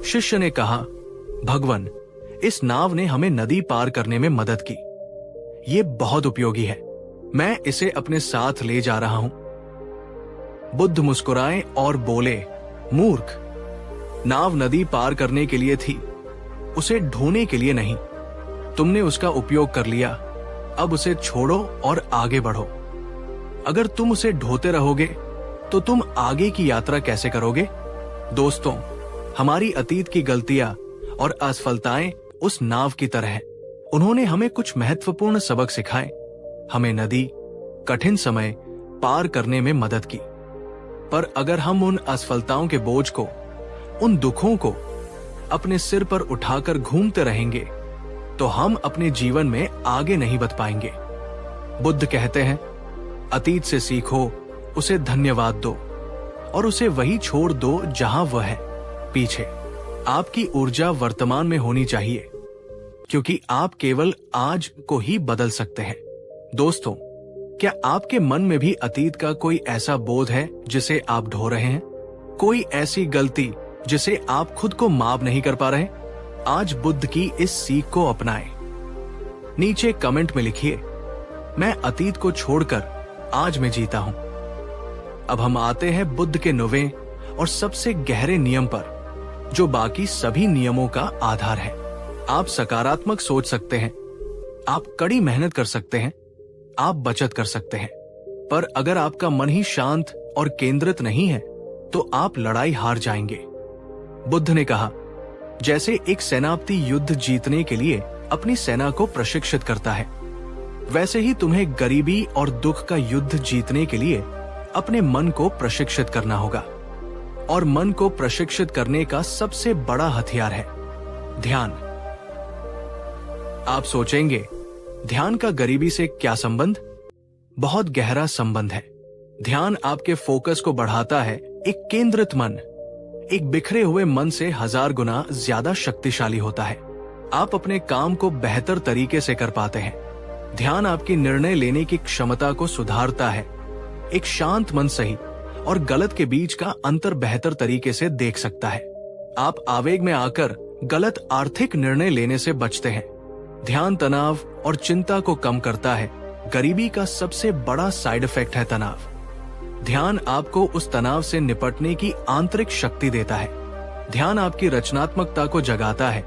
शिष्य ने कहा, भगवान, इस नाव ने हमें नदी पार करने में मदद की। ये बहुत उपयोगी है, मैं इसे अपने साथ ले जा रहा हूं। बुद्ध मुस्कुराए और बोले, मूर्ख, नाव नदी पार करने के लिए थी, उसे ढोने के लिए नहीं। तुमने उसका उपयोग कर लिया, अब उसे छोड़ो और आगे बढ़ो। अगर तुम उसे ढोते रहोगे तो तुम आगे की यात्रा कैसे करोगे? दोस्तों, हमारी अतीत की गलतियां और असफलताएं उस नाव की तरह हैं। उन्होंने हमें कुछ महत्वपूर्ण सबक सिखाए। हमें नदी, कठिन समय पार करने में मदद की। पर अगर हम उन असफलताओं के बोझ को, उन दुखों को अपने सिर पर उठाकर घूमते रहेंगे तो हम अपने जीवन में आगे नहीं बढ़ पाएंगे। बुद्ध कहते हैं, अतीत से सीखो, उसे धन्यवाद दो और उसे वही छोड़ दो जहां वह है, पीछे। आपकी ऊर्जा वर्तमान में होनी चाहिए, क्योंकि आप केवल आज को ही बदल सकते हैं। दोस्तों, क्या आपके मन में भी अतीत का कोई ऐसा बोध है जिसे आप ढो रहे हैं? कोई ऐसी गलती जिसे आप खुद को माफ नहीं कर पा रहे? आज बुद्ध की इस सीख को अपनाएं। नीचे कमेंट में लिखिए, मैं अतीत को छोड़कर आज में जीता हूं। अब हम आते हैं बुद्ध के 9वें और सबसे गहरे नियम पर, जो बाकी सभी नियमों का आधार है। आप सकारात्मक सोच सकते हैं, आप कड़ी मेहनत कर सकते हैं, आप बचत कर सकते हैं, पर अगर आपका मन ही शांत और केंद्रित नहीं है तो आप लड़ाई हार जाएंगे। बुद्ध ने कहा, जैसे एक सेनापति युद्ध जीतने के लिए अपनी सेना को प्रशिक्षित करता है, वैसे ही तुम्हें गरीबी और दुख का युद्ध जीतने के लिए अपने मन को प्रशिक्षित करना होगा। और मन को प्रशिक्षित करने का सबसे बड़ा हथियार है ध्यान। आप सोचेंगे, ध्यान का गरीबी से क्या संबंध? बहुत गहरा संबंध है। ध्यान आपके फोकस को बढ़ाता है। एक केंद्रित मन एक बिखरे हुए मन से 1000 गुना ज्यादा शक्तिशाली होता है। आप अपने काम को बेहतर तरीके से कर पाते हैं। ध्यान आपकी निर्णय लेने की क्षमता को सुधारता है। एक शांत मन सही और गलत के बीच का अंतर बेहतर तरीके से देख सकता है। आप आवेग में आकर गलत आर्थिक निर्णय लेने से बचते हैं। ध्यान तनाव और चिंता को कम करता है। गरीबी का सबसे बड़ा साइड इफेक्ट है तनाव। ध्यान आपको उस तनाव से निपटने की आंतरिक शक्ति देता है। ध्यान आपकी रचनात्मकता को जगाता है।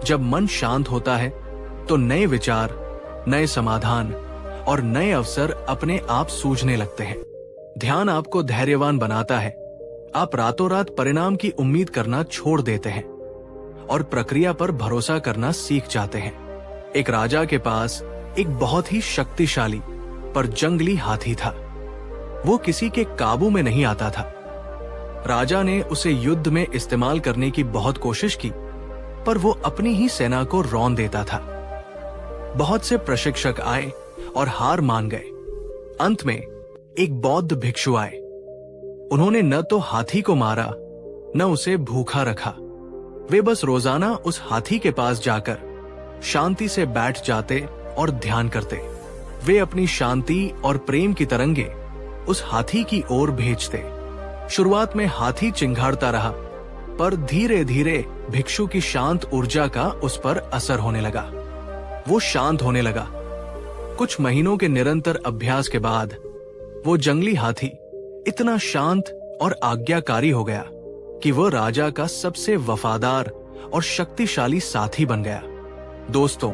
जब मन शांत होता है तो नए विचार, नए समाधान और नए अवसर अपने आप सूझने लगते हैं। ध्यान आपको धैर्यवान बनाता है। आप रातों रात परिणाम की उम्मीद करना छोड़ देते हैं और प्रक्रिया पर भरोसा करना सीख जाते हैं। एक राजा के पास एक बहुत ही शक्तिशाली पर जंगली हाथी था। वो किसी के काबू में नहीं आता था। राजा ने उसे युद्ध में इस्तेमाल करने की बहुत कोशिश की, पर वो अपनी ही सेना को रौंद देता था। बहुत से प्रशिक्षक आए और हार मान गए। अंत में एक बौद्ध भिक्षु आए। उन्होंने न तो हाथी को मारा, न उसे भूखा रखा। वे बस रोजाना उस हाथी के पास जाकर शांति से बैठ जाते और ध्यान करते। वे अपनी शांति और प्रेम की तरंगे उस हाथी की ओर भेजते। शुरुआत में हाथी चिंघाड़ता रहा, पर धीरे धीरे भिक्षु की शांत ऊर्जा का उस पर असर होने लगा। वो शांत होने लगा। कुछ महीनों के निरंतर अभ्यास के बाद वो जंगली हाथी इतना शांत और आज्ञाकारी हो गया कि वो राजा का सबसे वफादार और शक्तिशाली साथी बन गया। दोस्तों,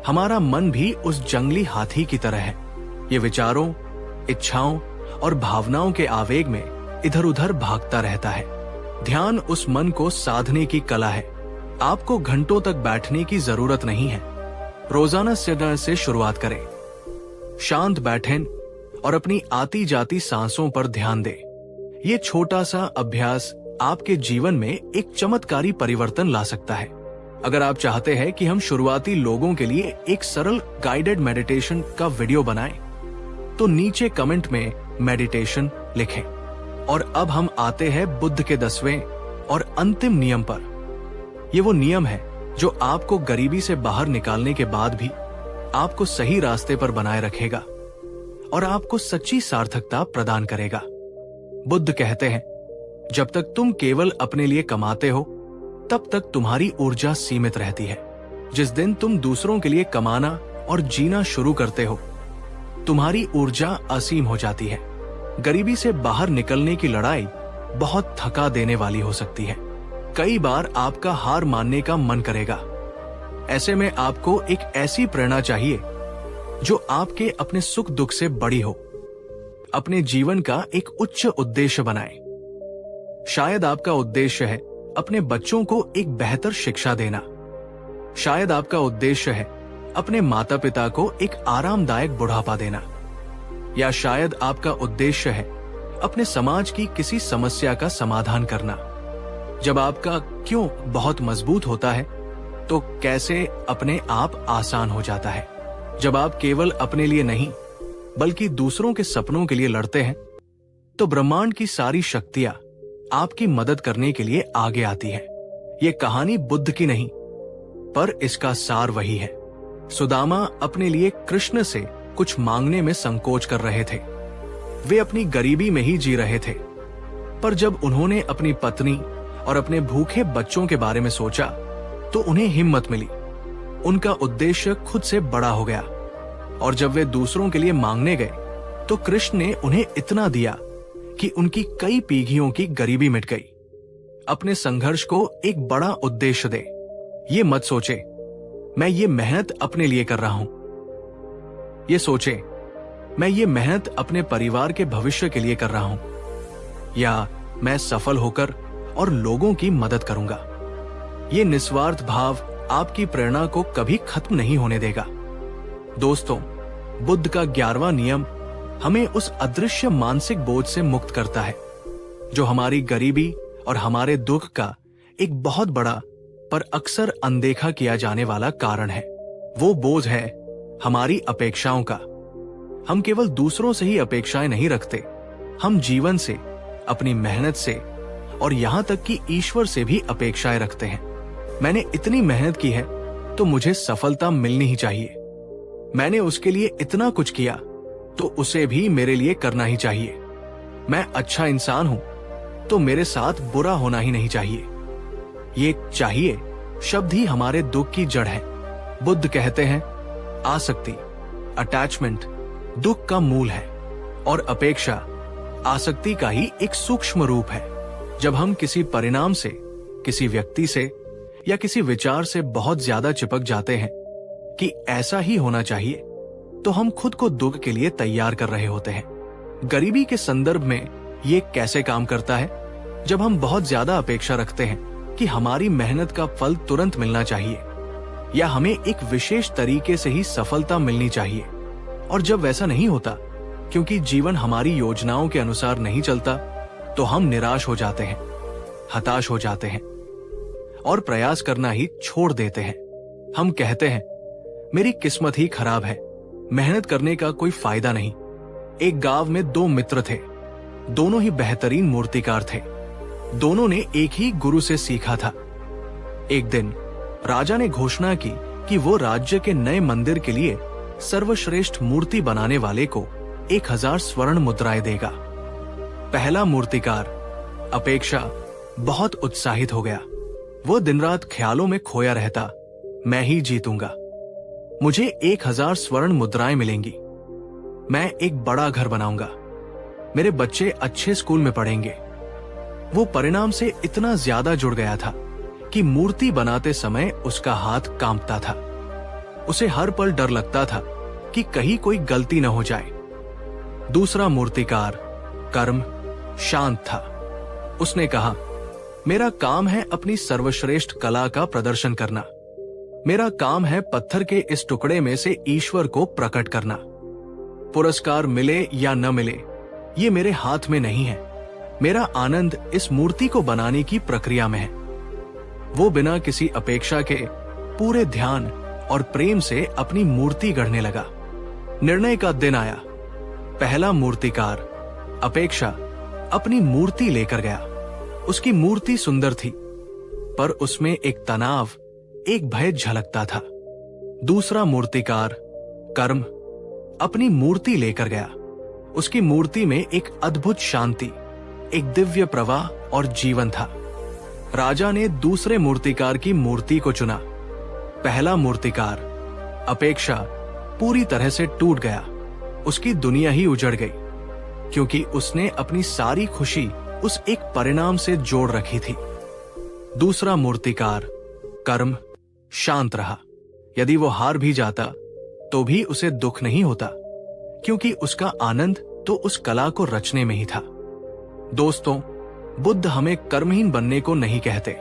हमारा मन भी उस जंगली हाथी की तरह है। ये विचारों, इच्छाओं और भावनाओं के आवेग में इधर उधर भागता रहता है। ध्यान उस मन को साधने की कला है। आपको घंटों तक बैठने की जरूरत नहीं है। रोजाना से शुरुआत करें। शांत बैठें और अपनी आती जाती सांसों पर ध्यान दें। ये छोटा सा अभ्यास आपके जीवन में एक चमत्कारी परिवर्तन ला सकता है। अगर आप चाहते हैं कि हम शुरुआती लोगों के लिए एक सरल गाइडेड मेडिटेशन का वीडियो बनाएं, तो नीचे कमेंट में मेडिटेशन लिखें। और अब हम आते हैं बुद्ध के 10वें और अंतिम नियम पर। ये वो नियम है जो आपको गरीबी से बाहर निकालने के बाद भी आपको सही रास्ते पर बनाए रखेगा और आपको सच्ची सार्थकता प्रदान करेगा। बुद्ध कहते हैं, जब तक तुम केवल अपने लिए कमाते हो, तब तक तुम्हारी ऊर्जा सीमित रहती है। जिस दिन तुम दूसरों के लिए कमाना और जीना शुरू करते हो, तुम्हारी ऊर्जा असीम हो जाती है। गरीबी से बाहर निकलने की लड़ाई बहुत थका देने वाली हो सकती है। कई बार आपका हार मानने का मन करेगा। ऐसे में आपको एक ऐसी प्रेरणा चाहिए जो आपके अपने सुख दुख से बड़ी हो, अपने जीवन का एक उच्च उद्देश्य बनाए। शायद आपका उद्देश्य है अपने बच्चों को एक बेहतर शिक्षा देना। शायद आपका उद्देश्य है अपने माता पिता को एक आरामदायक बुढ़ापा देना। या शायद आपका उद्देश्य है अपने समाज की किसी समस्या का समाधान करना। जब आपका क्यों बहुत मजबूत होता है, तो कैसे अपने आप आसान हो जाता है। जब आप केवल अपने लिए नहीं बल्कि दूसरों के सपनों के लिए लड़ते हैं, तो ब्रह्मांड की सारी शक्तियां आपकी मदद करने के लिए आगे आती है। ये कहानी बुद्ध की नहीं, पर इसका सार वही है। सुदामा अपने लिए कृष्ण से कुछ मांगने में संकोच कर रहे थे। वे अपनी गरीबी में ही जी रहे थे। पर जब उन्होंने अपनी पत्नी और अपने भूखे बच्चों के बारे में सोचा, तो उन्हें हिम्मत मिली। उनका उद्देश्य खुद से बड़ा हो गया। और जब वे दूसरों के लिए मांगने गए, तो कृष्ण ने उन्हें इतना दिया कि उनकी कई पीढ़ियों की गरीबी मिट गई। अपने संघर्ष को एक बड़ा उद्देश्य दे। ये मत सोचे, मैं ये मेहनत अपने लिए कर रहा हूं। ये सोचे, मैं ये मेहनत अपने परिवार के भविष्य के लिए कर रहा हूं, या मैं सफल होकर और लोगों की मदद करूंगा। ये निस्वार्थ भाव आपकी प्रेरणा को कभी खत्म नहीं होने देगा। दोस्तों, बुद्ध का 11वां नियम हमें उस अदृश्य मानसिक बोझ से मुक्त करता है जो हमारी गरीबी और हमारे दुख का एक बहुत बड़ा पर अक्सर अनदेखा किया जाने वाला कारण है। वो बोझ है हमारी अपेक्षाओं का। हम केवल दूसरों से ही अपेक्षाएं नहीं रखते, हम जीवन से, अपनी मेहनत से और यहां तक कि ईश्वर से भी अपेक्षाएं रखते हैं। मैंने इतनी मेहनत की है तो मुझे सफलता मिलनी ही चाहिए। मैंने उसके लिए इतना कुछ किया तो उसे भी मेरे लिए करना ही चाहिए। मैं अच्छा इंसान हूं तो मेरे साथ बुरा होना ही नहीं चाहिए। ये चाहिए शब्द ही हमारे दुख की जड़ है। बुद्ध कहते हैं, आसक्ति, अटैचमेंट दुख का मूल है और अपेक्षा आसक्ति का ही एक सूक्ष्म रूप है। जब हम किसी परिणाम से, किसी व्यक्ति से या किसी विचार से बहुत ज्यादा चिपक जाते हैं कि ऐसा ही होना चाहिए, तो हम खुद को दुख के लिए तैयार कर रहे होते हैं। गरीबी के संदर्भ में ये कैसे काम करता है? जब हम बहुत ज्यादा अपेक्षा रखते हैं कि हमारी मेहनत का फल तुरंत मिलना चाहिए या हमें एक विशेष तरीके से ही सफलता मिलनी चाहिए, और जब वैसा नहीं होता क्योंकि जीवन हमारी योजनाओं के अनुसार नहीं चलता, तो हम निराश हो जाते हैं, हताश हो जाते हैं और प्रयास करना ही छोड़ देते हैं। हम कहते हैं, मेरी किस्मत ही खराब है, मेहनत करने का कोई फायदा नहीं। एक गांव में 2 मित्र थे। दोनों ही बेहतरीन मूर्तिकार थे। दोनों ने एक ही गुरु से सीखा था। एक दिन राजा ने घोषणा की कि वो राज्य के नए मंदिर के लिए सर्वश्रेष्ठ मूर्ति बनाने वाले को 1000 स्वर्ण मुद्राएं देगा। पहला मूर्तिकार अपेक्षा बहुत उत्साहित हो गया। वो दिन रात ख्यालों में खोया रहता, मैं ही जीतूंगा, मुझे 1000 स्वर्ण मुद्राएं मिलेंगी, मैं एक बड़ा घर बनाऊंगा, मेरे बच्चे अच्छे स्कूल में पढ़ेंगे। वो परिणाम से इतना ज्यादा जुड़ गया था कि मूर्ति बनाते समय उसका हाथ कांपता था। उसे हर पल डर लगता था कि कहीं कोई गलती न हो जाए। दूसरा मूर्तिकार कर्म शांत था। उसने कहा, मेरा काम है अपनी सर्वश्रेष्ठ कला का प्रदर्शन करना। मेरा काम है पत्थर के इस टुकड़े में से ईश्वर को प्रकट करना। पुरस्कार मिले या न मिले, ये मेरे हाथ में नहीं है। मेरा आनंद इस मूर्ति को बनाने की प्रक्रिया में है। वो बिना किसी अपेक्षा के पूरे ध्यान और प्रेम से अपनी मूर्ति गढ़ने लगा। निर्णय का दिन आया। पहला मूर्तिकार अपेक्षा अपनी मूर्ति लेकर गया। उसकी मूर्ति सुंदर थी, पर उसमें एक तनाव, एक भय झलकता था। दूसरा मूर्तिकार कर्म अपनी मूर्ति लेकर गया। उसकी मूर्ति में एक अद्भुत शांति, एक दिव्य प्रवाह और जीवन था। राजा ने दूसरे मूर्तिकार की मूर्ति को चुना। पहला मूर्तिकार अपेक्षा पूरी तरह से टूट गया। उसकी दुनिया ही उजड़ गई, क्योंकि उसने अपनी सारी खुशी उस एक परिणाम से जोड़ रखी थी। दूसरा मूर्तिकार कर्म शांत रहा। यदि वो हार भी जाता तो भी उसे दुख नहीं होता, क्योंकि उसका आनंद तो उस कला को रचने में ही था। दोस्तों, बुद्ध हमें कर्महीन बनने को नहीं कहते।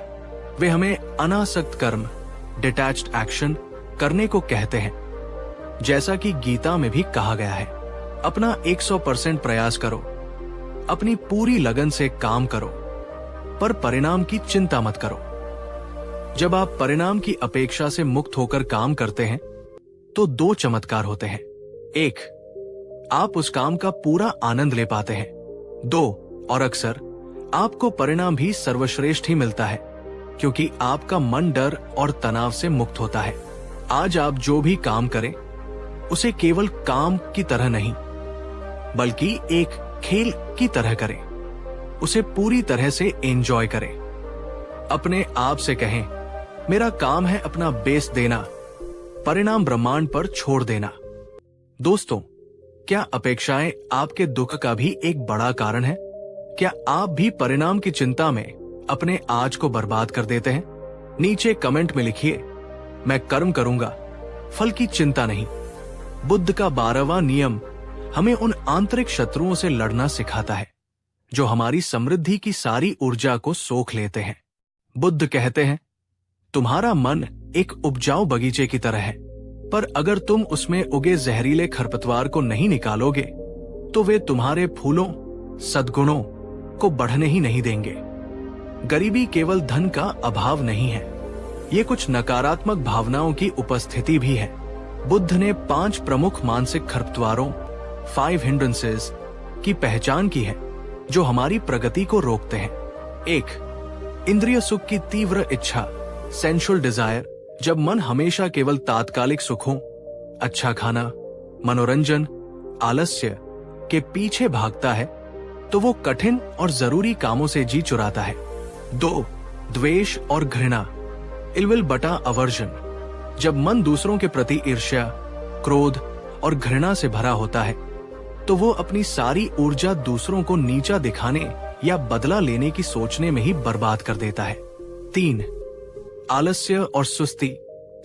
वे हमें अनासक्त कर्म, डिटैच्ड एक्शन करने को कहते हैं। जैसा कि गीता में भी कहा गया है, अपना 100% प्रयास करो, अपनी पूरी लगन से काम करो, पर परिणाम की चिंता मत करो। जब आप परिणाम की अपेक्षा से मुक्त होकर काम करते हैं तो दो चमत्कार होते हैं। एक, आप उस काम का पूरा आनंद ले पाते हैं। दो, और अक्सर आपको परिणाम भी सर्वश्रेष्ठ ही मिलता है, क्योंकि आपका मन डर और तनाव से मुक्त होता है। आज आप जो भी काम करें उसे केवल काम की तरह नहीं, बल्कि एक खेल की तरह करें। उसे पूरी तरह से एंजॉय करें। अपने आप से कहें, मेरा काम है अपना बेस्ट देना, परिणाम ब्रह्मांड पर छोड़ देना। दोस्तों, क्या अपेक्षाएं आपके दुख का भी एक बड़ा कारण है? क्या आप भी परिणाम की चिंता में अपने आज को बर्बाद कर देते हैं? नीचे कमेंट में लिखिए, मैं कर्म करूंगा, फल की चिंता नहीं। बुद्ध का 12वां नियम हमें उन आंतरिक शत्रुओं से लड़ना सिखाता है जो हमारी समृद्धि की सारी ऊर्जा को सोख लेते हैं। बुद्ध कहते हैं, तुम्हारा मन एक उपजाऊ बगीचे की तरह है, पर अगर तुम उसमें उगे जहरीले खरपतवार को नहीं निकालोगे तो वे तुम्हारे फूलों, सद्गुणों को बढ़ने ही नहीं देंगे। गरीबी केवल धन का अभाव नहीं है, ये कुछ नकारात्मक भावनाओं की उपस्थिति भी है। बुद्ध ने 5 प्रमुख मानसिक खरपतवारों 5 hindrances की पहचान की है जो हमारी प्रगति को रोकते हैं। 1, इंद्रिय सुख की तीव्र इच्छा, सेंसुअल डिजायर। जब मन हमेशा केवल तात्कालिक सुखों, अच्छा खाना, मनोरंजन, आलस्य के पीछे भागता है तो वो कठिन और जरूरी कामों से जी चुराता है। 2, द्वेष और घृणा, इलविल बटा अवर्जन। जब मन दूसरों के प्रति ईर्ष्या, क्रोध और घृणा से भरा होता है तो वो अपनी सारी ऊर्जा दूसरों को नीचा दिखाने या बदला लेने की सोचने में ही बर्बाद कर देता है। 3, आलस्य और सुस्ती,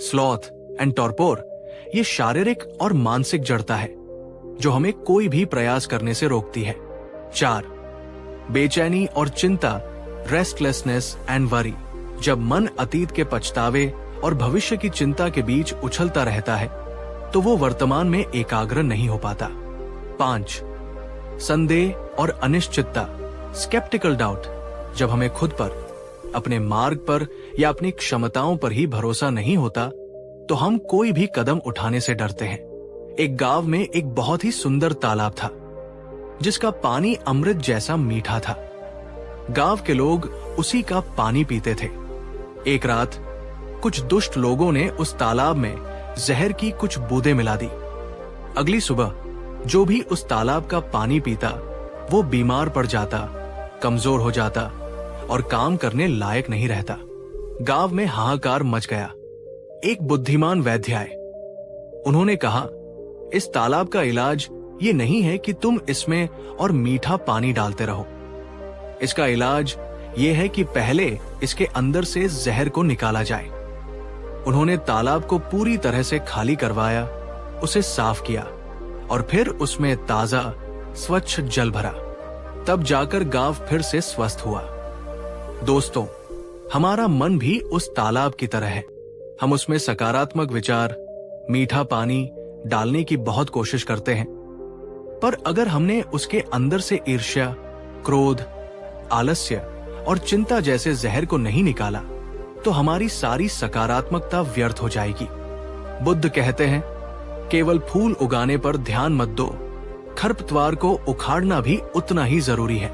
स्लॉथ एंड टॉर्पोर। ये शारीरिक और मानसिक जड़ता है जो हमें कोई भी प्रयास करने से रोकती है। 4, बेचैनी और चिंता, रेस्टलेसनेस एंड वरी। जब मन अतीत के पछतावे और भविष्य की चिंता के बीच उछलता रहता है तो वो वर्तमान में एकाग्र नहीं हो पाता। 5, संदेह और अनिश्चितता, स्केप्टिकल डाउट। जब हमें खुद पर, अपने मार्ग पर या अपनी क्षमताओं पर ही भरोसा नहीं होता तो हम कोई भी कदम उठाने से डरते हैं। एक गांव में एक बहुत ही सुंदर तालाब था जिसका पानी अमृत जैसा मीठा था। गांव के लोग उसी का पानी पीते थे। एक रात कुछ दुष्ट लोगों ने उस तालाब में जहर की कुछ बूंदें मिला दी। अगली सुबह जो भी उस तालाब का पानी पीता वो बीमार पड़ जाता, कमजोर हो जाता और काम करने लायक नहीं रहता। गांव में हाहाकार मच गया। एक बुद्धिमान वैद्य आए। उन्होंने कहा, इस तालाब का इलाज ये नहीं है कि तुम इसमें और मीठा पानी डालते रहो। इसका इलाज ये है कि पहले इसके अंदर से जहर को निकाला जाए। उन्होंने तालाब को पूरी तरह से खाली करवाया, उसे साफ किया और फिर उसमें ताजा स्वच्छ जल भरा। तब जाकर गांव फिर से स्वस्थ हुआ। दोस्तों, हमारा मन भी उस तालाब की तरह है। हम उसमें सकारात्मक विचार, मीठा पानी डालने की बहुत कोशिश करते हैं, पर अगर हमने उसके अंदर से ईर्ष्या, क्रोध, आलस्य और चिंता जैसे जहर को नहीं निकाला तो हमारी सारी सकारात्मकता व्यर्थ हो जाएगी। बुद्ध कहते हैं, केवल फूल उगाने पर ध्यान मत दो, खरपतवार को उखाड़ना भी उतना ही जरूरी है।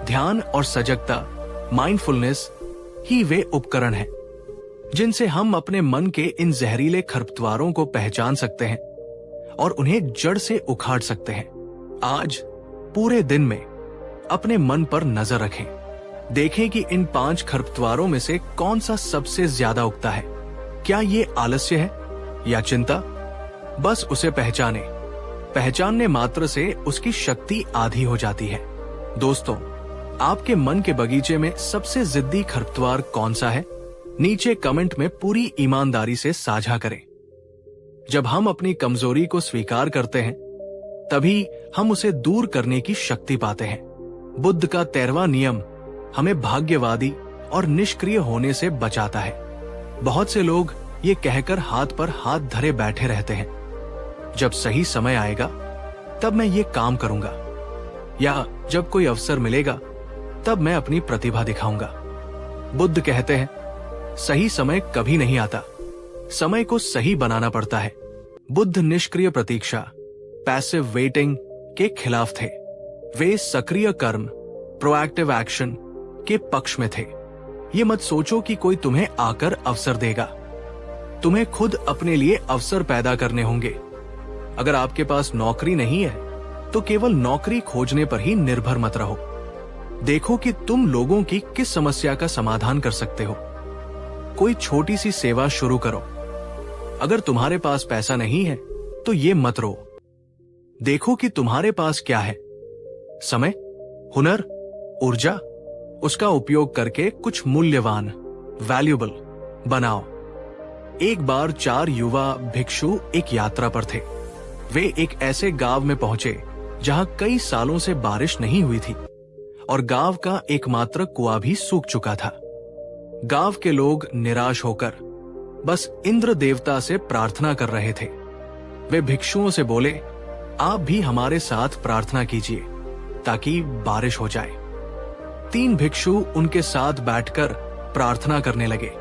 ध्यान और सजगता, माइंडफुलनेस ही वे उपकरण हैं जिनसे हम अपने मन के इन जहरीले खरपतवारों को पहचान सकते हैं और उन्हें जड़ से उखाड़ सकते हैं। आज पूरे दिन में अपने मन पर नजर रखें। देखें कि इन 5 खरपतवारों में से कौन सा सबसे ज्यादा उगता है। क्या ये आलस्य है या चिंता? बस उसे पहचाने। पहचानने मात्र से उसकी शक्ति आधी हो जाती है। दोस्तों, आपके मन के बगीचे में सबसे जिद्दी खरपतवार कौन सा है? नीचे कमेंट में पूरी ईमानदारी से साझा करें। जब हम अपनी कमजोरी को स्वीकार करते हैं, तभी हम उसे दूर करने की शक्ति पाते हैं। बुद्ध का 13वां नियम हमें भाग्यवादी और निष्क्रिय होने से बचाता है। बहुत से लोग ये कहकर हाथ पर हाथ धरे बैठे रहते हैं, जब सही समय आएगा तब मैं ये काम करूंगा, या जब कोई अवसर मिलेगा तब मैं अपनी प्रतिभा दिखाऊंगा। बुद्ध कहते हैं, सही समय कभी नहीं आता, समय को सही बनाना पड़ता है। बुद्ध निष्क्रिय प्रतीक्षा, पैसिव वेटिंग के खिलाफ थे। वे सक्रिय कर्म, प्रोएक्टिव एक्शन के पक्ष में थे। ये मत सोचो कि कोई तुम्हें आकर अवसर देगा। तुम्हें खुद अपने लिए अवसर पैदा करने होंगे। अगर आपके पास नौकरी नहीं है तो केवल नौकरी खोजने पर ही निर्भर मत रहो। देखो कि तुम लोगों की किस समस्या का समाधान कर सकते हो। कोई छोटी सी सेवा शुरू करो। अगर तुम्हारे पास पैसा नहीं है तो ये मत रो। देखो कि तुम्हारे पास क्या है। समय, हुनर, ऊर्जा, उसका उपयोग करके कुछ मूल्यवान, वैल्यूएबल बनाओ। एक बार 4 युवा भिक्षु एक यात्रा पर थे। वे एक ऐसे गांव में पहुंचे जहां कई सालों से बारिश नहीं हुई थी और गांव का एकमात्र कुआं भी सूख चुका था। गांव के लोग निराश होकर बस इंद्र देवता से प्रार्थना कर रहे थे। वे भिक्षुओं से बोले, आप भी हमारे साथ प्रार्थना कीजिए ताकि बारिश हो जाए। 3 भिक्षु उनके साथ बैठकर प्रार्थना करने लगे,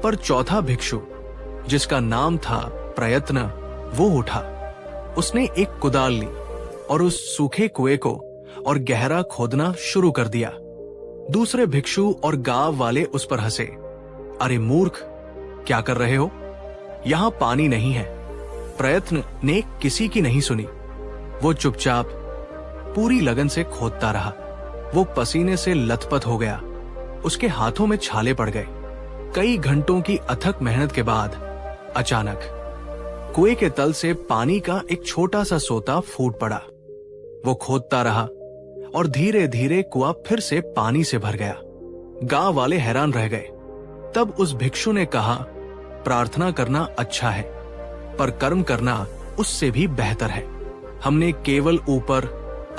पर चौथा भिक्षु, जिसका नाम था प्रयत्न, वो उठा। उसने एक कुदाल ली और उस सूखे कुएं को और गहरा खोदना शुरू कर दिया। दूसरे भिक्षु और गांव वाले उस पर हंसे, अरे मूर्ख, क्या कर रहे हो? यहां पानी नहीं है। प्रयत्न ने किसी की नहीं सुनी। वो चुपचाप पूरी लगन से खोदता रहा। वो पसीने से लथपथ हो गया। उसके हाथों में छाले पड़ गए। कई घंटों की अथक मेहनत के बाद अचानक कुएं के तल से पानी का एक छोटा सा सोता फूट पड़ा। वो खोदता रहा और धीरे धीरे कुआं फिर से पानी से भर गया। गांव वाले हैरान रह गए। तब उस भिक्षु ने कहा, प्रार्थना करना अच्छा है, पर कर्म करना उससे भी बेहतर है। हमने केवल ऊपर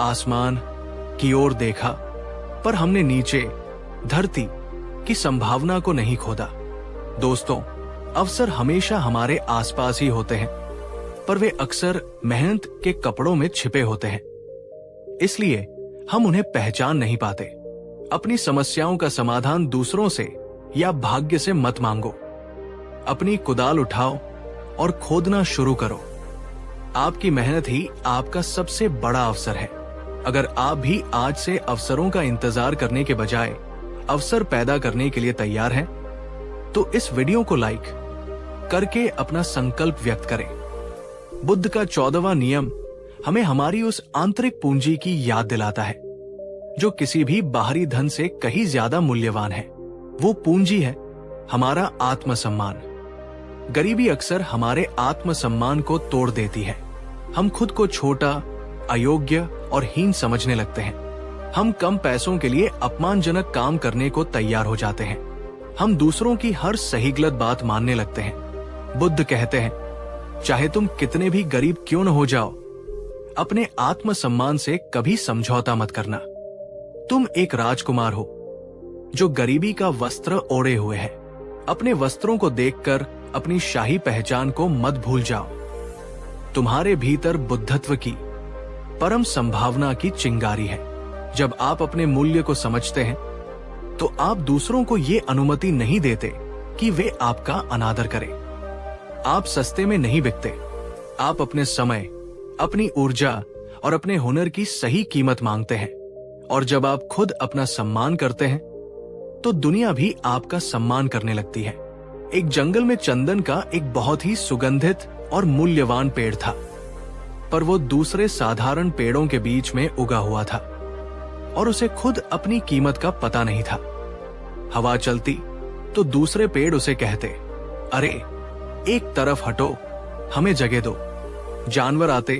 आसमान की ओर देखा, पर हमने नीचे धरती की संभावना को नहीं खोदा। दोस्तों, अवसर हमेशा हमारे आसपास ही होते हैं, पर वे अक्सर मेहनत के कपड़ों में छिपे होते हैं। इसलिए हम उन्हें पहचान नहीं पाते। अपनी समस्याओं का समाधान दूसरों से या भाग्य से मत मांगो। अपनी कुदाल उठाओ और खोदना शुरू करो। आपकी मेहनत ही आपका सबसे बड़ा अवसर है। अगर आप भी आज से अवसरों का इंतजार करने के बजाय अवसर पैदा करने के लिए तैयार हैं, तो इस वीडियो को लाइक करके अपना संकल्प व्यक्त करें। बुद्ध का 14वां नियम हमें हमारी उस आंतरिक पूंजी की याद दिलाता है जो किसी भी बाहरी धन से कहीं ज्यादा मूल्यवान है। वो पूंजी है हमारा आत्मसम्मान। गरीबी अक्सर हमारे आत्मसम्मान को तोड़ देती है। हम खुद को छोटा, अयोग्य और हीन समझने लगते हैं। हम कम पैसों के लिए अपमानजनक काम करने को तैयार हो जाते हैं। हम दूसरों की हर सही गलत बात मानने लगते हैं। बुद्ध कहते हैं, चाहे तुम कितने भी गरीब क्यों न हो जाओ, अपने आत्मसम्मान से कभी समझौता मत करना। तुम एक राजकुमार हो जो गरीबी का वस्त्र ओढ़े हुए है। अपने वस्त्रों को देखकर अपनी शाही पहचान को मत भूल जाओ। तुम्हारे भीतर बुद्धत्व की परम संभावना की चिंगारी है। जब आप अपने मूल्य को समझते हैं तो आप दूसरों को ये अनुमति नहीं देते कि वे आपका अनादर करें। आप सस्ते में नहीं बिकते। आप अपने समय, अपनी ऊर्जा और अपने हुनर की सही कीमत मांगते हैं। और जब आप खुद अपना सम्मान करते हैं तो दुनिया भी आपका सम्मान करने लगती है। एक जंगल में चंदन का एक बहुत ही सुगंधित और मूल्यवान पेड़ था, पर वो दूसरे साधारण पेड़ों के बीच में उगा हुआ था और उसे खुद अपनी कीमत का पता नहीं था। हवा चलती तो दूसरे पेड़ उसे कहते, अरे एक तरफ हटो, हमें जगह दो। जानवर आते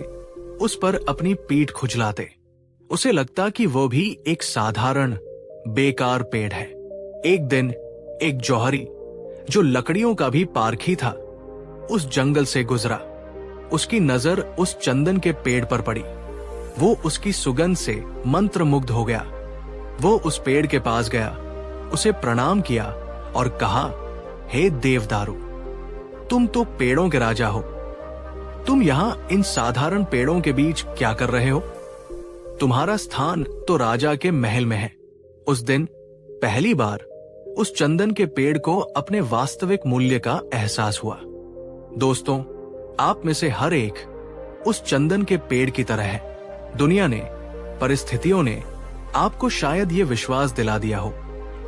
उस पर अपनी पीठ खुजलाते। उसे लगता कि वो भी एक साधारण बेकार पेड़ है। एक दिन एक जौहरी, जो लकड़ियों का भी पारखी था, उस जंगल से गुजरा। उसकी नजर उस चंदन के पेड़ पर पड़ी। वो उसकी सुगंध से मंत्रमुग्ध हो गया। वो उस पेड़ के पास गया, उसे प्रणाम किया और कहा, हे देवदारू, तुम तो पेड़ों के राजा हो। तुम यहाँ इन साधारण पेड़ों के बीच क्या कर रहे हो? तुम्हारा स्थान तो राजा के महल में है। उस दिन पहली बार उस चंदन के पेड़ को अपने वास्तविक मूल्य का एहसास हुआ। दोस्तों, आप में से हर एक उस चंदन के पेड़ की तरह है। दुनिया ने, परिस्थितियों ने आपको शायद ये विश्वास दिला दिया हो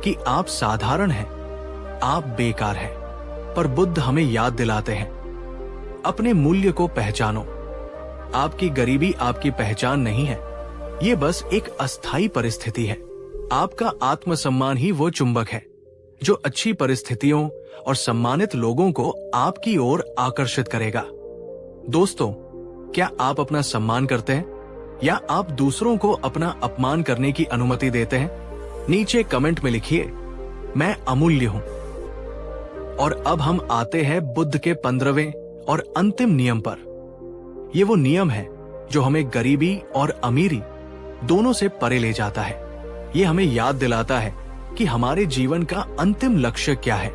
कि आप साधारण हैं, आप बेकार हैं, पर बुद्ध हमें याद दिलाते हैं, अपने मूल्य को पहचानो। आपकी गरीबी आपकी पहचान नहीं है, ये बस एक अस्थायी परिस्थिति है। आपका आत्मसम्मान ही वो चुंबक है जो अच्छी परिस्थितियों और सम्मानित लोगों को आपकी ओर आकर्षित करेगा। दोस्तों, क्या आप अपना सम्मान करते हैं या आप दूसरों को अपना अपमान करने की अनुमति देते हैं? नीचे कमेंट में लिखिए, मैं अमूल्य हूं। और अब हम आते हैं बुद्ध के 15वें और अंतिम नियम पर। ये वो नियम है जो हमें गरीबी और अमीरी दोनों से परे ले जाता है। ये हमें याद दिलाता है कि हमारे जीवन का अंतिम लक्ष्य क्या है।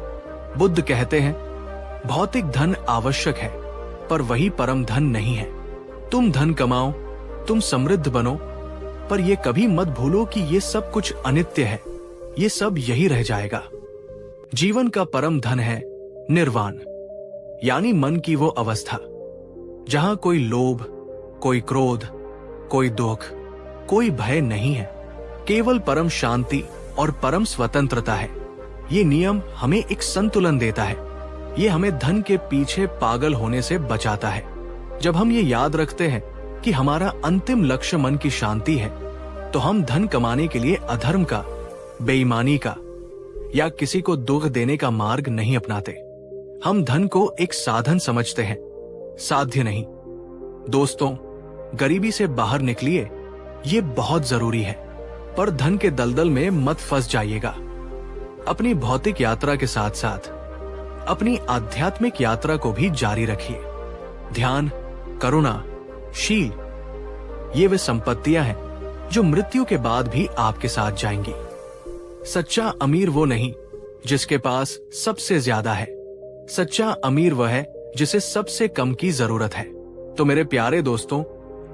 बुद्ध कहते हैं, भौतिक धन आवश्यक है, पर वही परम धन नहीं है। तुम धन कमाओ, तुम समृद्ध बनो, पर यह कभी मत भूलो कि ये सब कुछ अनित्य है। ये सब यही रह जाएगा। जीवन का परम धन है निर्वाण, यानी मन की वो अवस्था जहां कोई लोभ, कोई क्रोध, कोई दुख, कोई भय नहीं है। केवल परम शांति और परम स्वतंत्रता है। ये नियम हमें एक संतुलन देता है। ये हमें धन के पीछे पागल होने से बचाता है। जब हम ये याद रखते हैं कि हमारा अंतिम लक्ष्य मन की शांति है, तो हम धन कमाने के लिए अधर्म का, बेईमानी का या किसी को दुख देने का मार्ग नहीं अपनाते। हम धन को एक साधन समझते हैं, साध्य नहीं। दोस्तों, गरीबी से बाहर निकलिए, ये बहुत जरूरी है, पर धन के दलदल में मत फंस जाइएगा। अपनी भौतिक यात्रा के साथ साथ अपनी आध्यात्मिक यात्रा को भी जारी रखिए। ध्यान, करुणा, शील, ये वे संपत्तियां हैं जो मृत्यु के बाद भी आपके साथ जाएंगी। सच्चा अमीर वो नहीं जिसके पास सबसे ज्यादा है। सच्चा अमीर वह है जिसे सबसे कम की जरूरत है। तो मेरे प्यारे दोस्तों,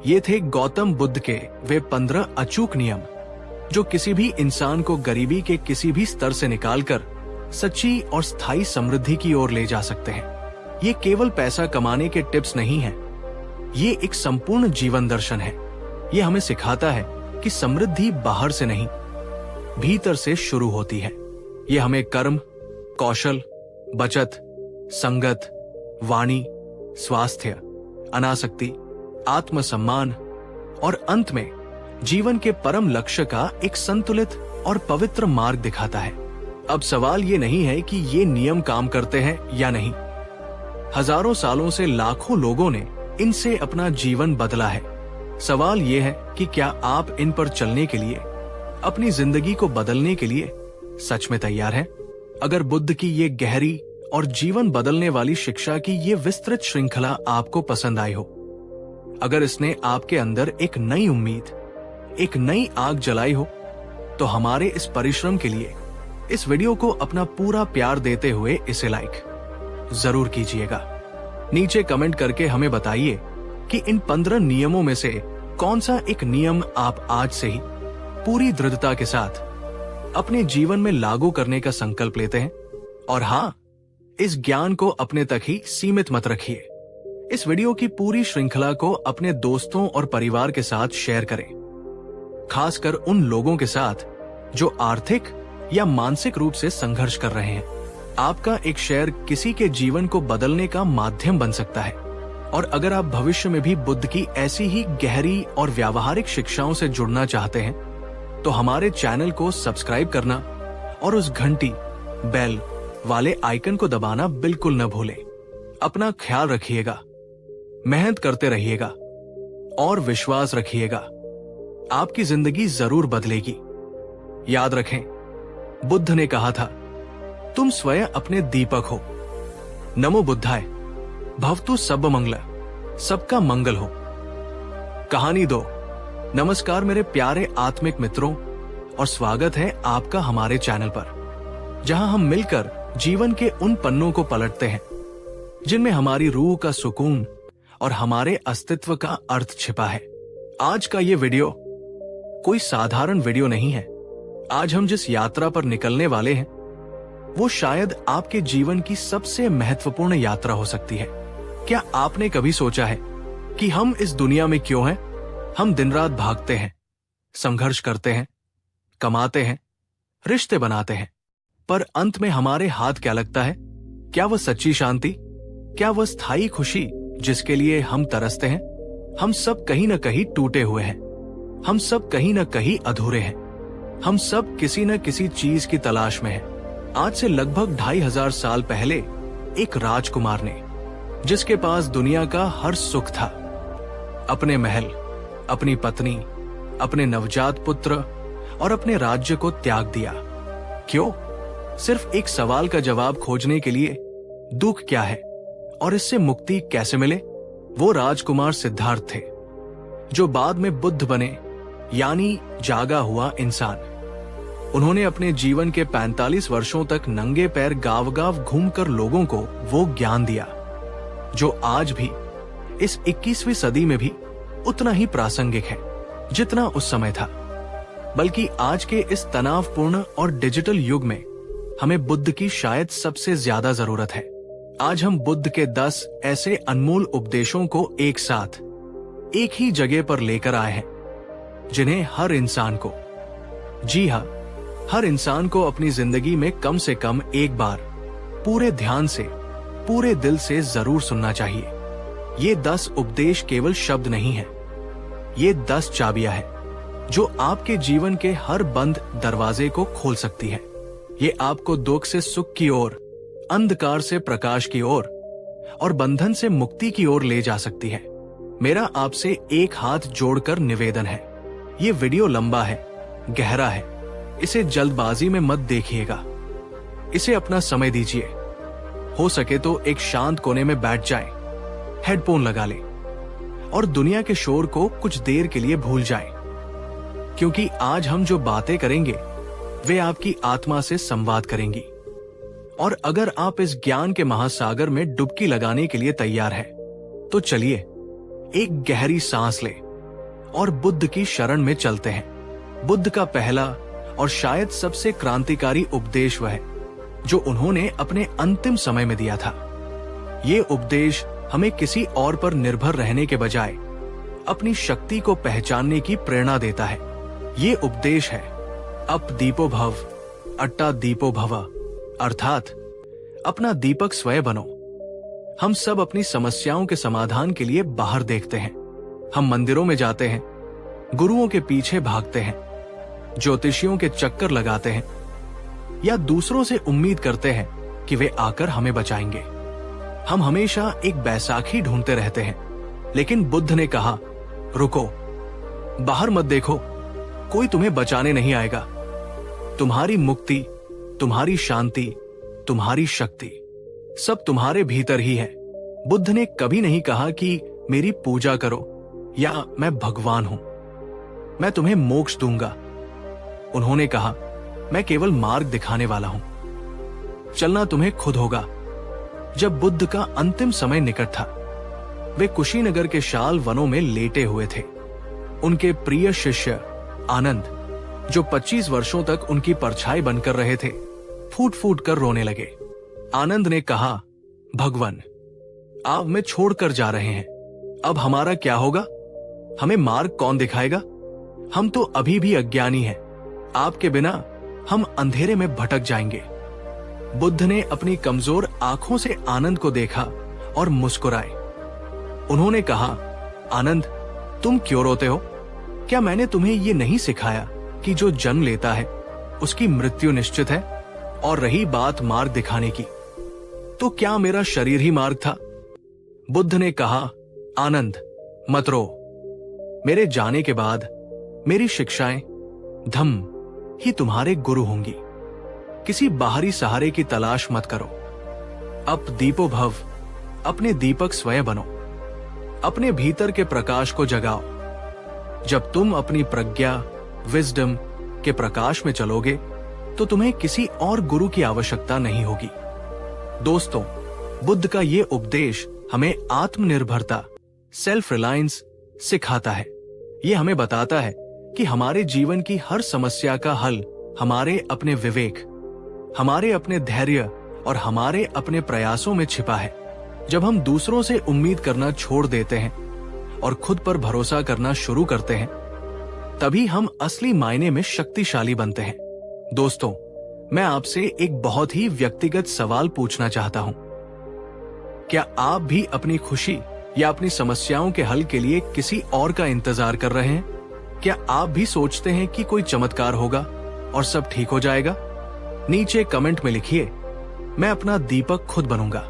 ये थे गौतम बुद्ध के वे 15 अचूक नियम जो किसी भी इंसान को गरीबी के किसी भी स्तर से निकालकर सच्ची और स्थायी समृद्धि की ओर ले जा सकते हैं। ये केवल पैसा कमाने के टिप्स नहीं हैं, ये एक संपूर्ण जीवन दर्शन है। ये हमें सिखाता है कि समृद्धि बाहर से नहीं, भीतर से शुरू होती है। ये हमें कर्म, कौशल, बचत, संगत, वाणी, स्वास्थ्य, अनासक्ति, आत्मसम्मान और अंत में जीवन के परम लक्ष्य का एक संतुलित और पवित्र मार्ग दिखाता है। अब सवाल ये नहीं है कि ये नियम काम करते हैं या नहीं। हजारों सालों से लाखों लोगों ने इनसे अपना जीवन बदला है। सवाल ये है कि क्या आप इन पर चलने के लिए, अपनी जिंदगी को बदलने के लिए सच में तैयार हैं? अगर बुद्ध की ये गहरी और जीवन बदलने वाली शिक्षा की ये विस्तृत श्रृंखला आपको पसंद आई हो, अगर इसने आपके अंदर एक नई उम्मीद, एक नई आग जलाई हो, तो हमारे इस परिश्रम के लिए इस वीडियो को अपना पूरा प्यार देते हुए इसे लाइक जरूर कीजिएगा। नीचे कमेंट करके हमें बताइए कि इन 15 नियमों में से कौन सा एक नियम आप आज से ही पूरी दृढ़ता के साथ अपने जीवन में लागू करने का संकल्प लेते हैं। और हाँ, इस ज्ञान को अपने तक ही सीमित मत रखिए। इस वीडियो की पूरी श्रृंखला को अपने दोस्तों और परिवार के साथ शेयर करें, खासकर उन लोगों के साथ जो आर्थिक या मानसिक रूप से संघर्ष कर रहे हैं। आपका एक शेयर किसी के जीवन को बदलने का माध्यम बन सकता है। और अगर आप भविष्य में भी बुद्ध की ऐसी ही गहरी और व्यावहारिक शिक्षाओं से जुड़ना चाहते हैं, तो हमारे चैनल को सब्सक्राइब करना और उस घंटी बेल वाले आइकन को दबाना बिल्कुल न भूलें। अपना ख्याल रखिएगा, मेहनत करते रहिएगा और विश्वास रखिएगा, आपकी जिंदगी जरूर बदलेगी। याद रखें, बुद्ध ने कहा था, तुम स्वयं अपने दीपक हो। नमो बुद्धाय, भवतु सब मंगल, सबका मंगल हो। कहानी 2। नमस्कार मेरे प्यारे आत्मिक मित्रों, और स्वागत है आपका हमारे चैनल पर, जहां हम मिलकर जीवन के उन पन्नों को पलटते हैं जिनमें हमारी रूह का सुकून और हमारे अस्तित्व का अर्थ छिपा है। आज का ये वीडियो कोई साधारण वीडियो नहीं है। आज हम जिस यात्रा पर निकलने वाले हैं, वो शायद आपके जीवन की सबसे महत्वपूर्ण यात्रा हो सकती है। क्या आपने कभी सोचा है कि हम इस दुनिया में क्यों हैं? हम दिन रात भागते हैं, संघर्ष करते हैं, कमाते हैं, रिश्ते बनाते हैं, पर अंत में हमारे हाथ क्या लगता है? क्या वह सच्ची शांति, क्या वह स्थायी खुशी जिसके लिए हम तरसते हैं? हम सब कहीं न कहीं टूटे हुए हैं, हम सब कहीं न कहीं अधूरे हैं, हम सब किसी न किसी चीज की तलाश में हैं। आज से लगभग 2500 साल पहले एक राजकुमार ने, जिसके पास दुनिया का हर सुख था, अपने महल, अपनी पत्नी, अपने नवजात पुत्र और अपने राज्य को त्याग दिया। क्यों? सिर्फ एक सवाल का जवाब खोजने के लिए, दुख क्या है और इससे मुक्ति कैसे मिले? वो राजकुमार सिद्धार्थ थे, जो बाद में बुद्ध बने, यानी जागा हुआ इंसान। उन्होंने अपने जीवन के 45 वर्षों तक नंगे पैर गांव-गांव घूमकर लोगों को वो ज्ञान दिया, जो आज भी इस 21वीं सदी में भी उतना ही प्रासंगिक है जितना उस समय था। बल्कि आज के इस तनावपूर्ण और डिजिटल युग में हमें बुद्ध की शायद सबसे ज्यादा जरूरत है। आज हम बुद्ध के 10 ऐसे अनमोल उपदेशों को एक साथ, एक ही जगह पर लेकर आए हैं, जिन्हें हर इंसान को, जी हाँ, हर इंसान को अपनी जिंदगी में कम से कम एक बार पूरे ध्यान से, पूरे दिल से जरूर सुनना चाहिए। ये 10 उपदेश केवल शब्द नहीं है, ये 10 चाबियां हैं जो आपके जीवन के हर बंद दरवाजे को खोल सकती है। ये आपको दुख से सुख की ओर, अंधकार से प्रकाश की ओर और बंधन से मुक्ति की ओर ले जा सकती है। मेरा आपसे एक हाथ जोड़कर निवेदन है, ये वीडियो लंबा है, गहरा है, इसे जल्दबाजी में मत देखिएगा। इसे अपना समय दीजिए। हो सके तो एक शांत कोने में बैठ जाएं, हेडफोन लगा लें और दुनिया के शोर को कुछ देर के लिए भूल जाएं, क्योंकि आज हम जो बातें करेंगे वे आपकी आत्मा से संवाद करेंगी। और अगर आप इस ज्ञान के महासागर में डुबकी लगाने के लिए तैयार हैं, तो चलिए एक गहरी सांस लें और बुद्ध की शरण में चलते हैं। बुद्ध का पहला और शायद सबसे क्रांतिकारी उपदेश वह है जो उन्होंने अपने अंतिम समय में दिया था। ये उपदेश हमें किसी और पर निर्भर रहने के बजाय अपनी शक्ति को पहचानने की प्रेरणा देता है। ये उपदेश है, अप दीपो भव, अट्टा दीपो भव, अर्थात अपना दीपक स्वयं बनो। हम सब अपनी समस्याओं के समाधान के लिए बाहर देखते हैं। हम मंदिरों में जाते हैं, गुरुओं के पीछे भागते हैं, ज्योतिषियों के चक्कर लगाते हैं या दूसरों से उम्मीद करते हैं कि वे आकर हमें बचाएंगे। हम हमेशा एक बैसाखी ढूंढते रहते हैं, लेकिन बुद्ध ने कहा, रुको, बाहर मत देखो, कोई तुम्हें बचाने नहीं आएगा। तुम्हारी मुक्ति, तुम्हारी शांति तुम्हारी शक्ति, सब तुम्हारे भीतर ही है। बुद्ध ने कभी नहीं कहा कि मेरी पूजा करो या मैं भगवान हूं, मैं तुम्हें मोक्ष दूंगा। उन्होंने कहा, मैं केवल मार्ग दिखाने वाला हूं, चलना तुम्हें खुद होगा। जब बुद्ध का अंतिम समय निकट था, वे कुशीनगर के शाल वनों में लेटे हुए थे। उनके प्रिय शिष्य आनंद, जो 25 वर्षों तक उनकी परछाई बनकर रहे थे, फूट फूट कर रोने लगे। आनंद ने कहा, भगवान, आप हमें छोड़कर जा रहे हैं, अब हमारा क्या होगा? हमें मार्ग कौन दिखाएगा? हम तो अभी भी अज्ञानी हैं, आपके बिना हम अंधेरे में भटक जाएंगे। बुद्ध ने अपनी कमजोर आंखों से आनंद को देखा और मुस्कुराए। उन्होंने कहा, आनंद, तुम क्यों रोते हो? क्या मैंने तुम्हें ये नहीं सिखाया कि जो जन्म लेता है उसकी मृत्यु निश्चित है? और रही बात मार्ग दिखाने की, तो क्या मेरा शरीर ही मार्ग था? बुद्ध ने कहा, आनंद, मत रो। मेरे जाने के बाद मेरी शिक्षाएं, धम्म ही तुम्हारे गुरु होंगी। किसी बाहरी सहारे की तलाश मत करो। अब दीपो भव, अपने दीपक स्वयं बनो। अपने भीतर के प्रकाश को जगाओ। जब तुम अपनी प्रज्ञा, विजडम के प्रकाश में चलोगे तो तुम्हें किसी और गुरु की आवश्यकता नहीं होगी। दोस्तों, बुद्ध का ये उपदेश हमें आत्मनिर्भरता, सेल्फ रिलायंस सिखाता है। ये हमें बताता है कि हमारे जीवन की हर समस्या का हल हमारे अपने विवेक, हमारे अपने धैर्य और हमारे अपने प्रयासों में छिपा है। जब हम दूसरों से उम्मीद करना छोड़ देते हैं और खुद पर भरोसा करना शुरू करते हैं, तभी हम असली मायने में शक्तिशाली बनते हैं। दोस्तों, मैं आपसे एक बहुत ही व्यक्तिगत सवाल पूछना चाहता हूं। क्या आप भी अपनी खुशी या अपनी समस्याओं के हल के लिए किसी और का इंतजार कर रहे हैं? क्या आप भी सोचते हैं कि कोई चमत्कार होगा और सब ठीक हो जाएगा? नीचे कमेंट में लिखिए, मैं अपना दीपक खुद बनूंगा।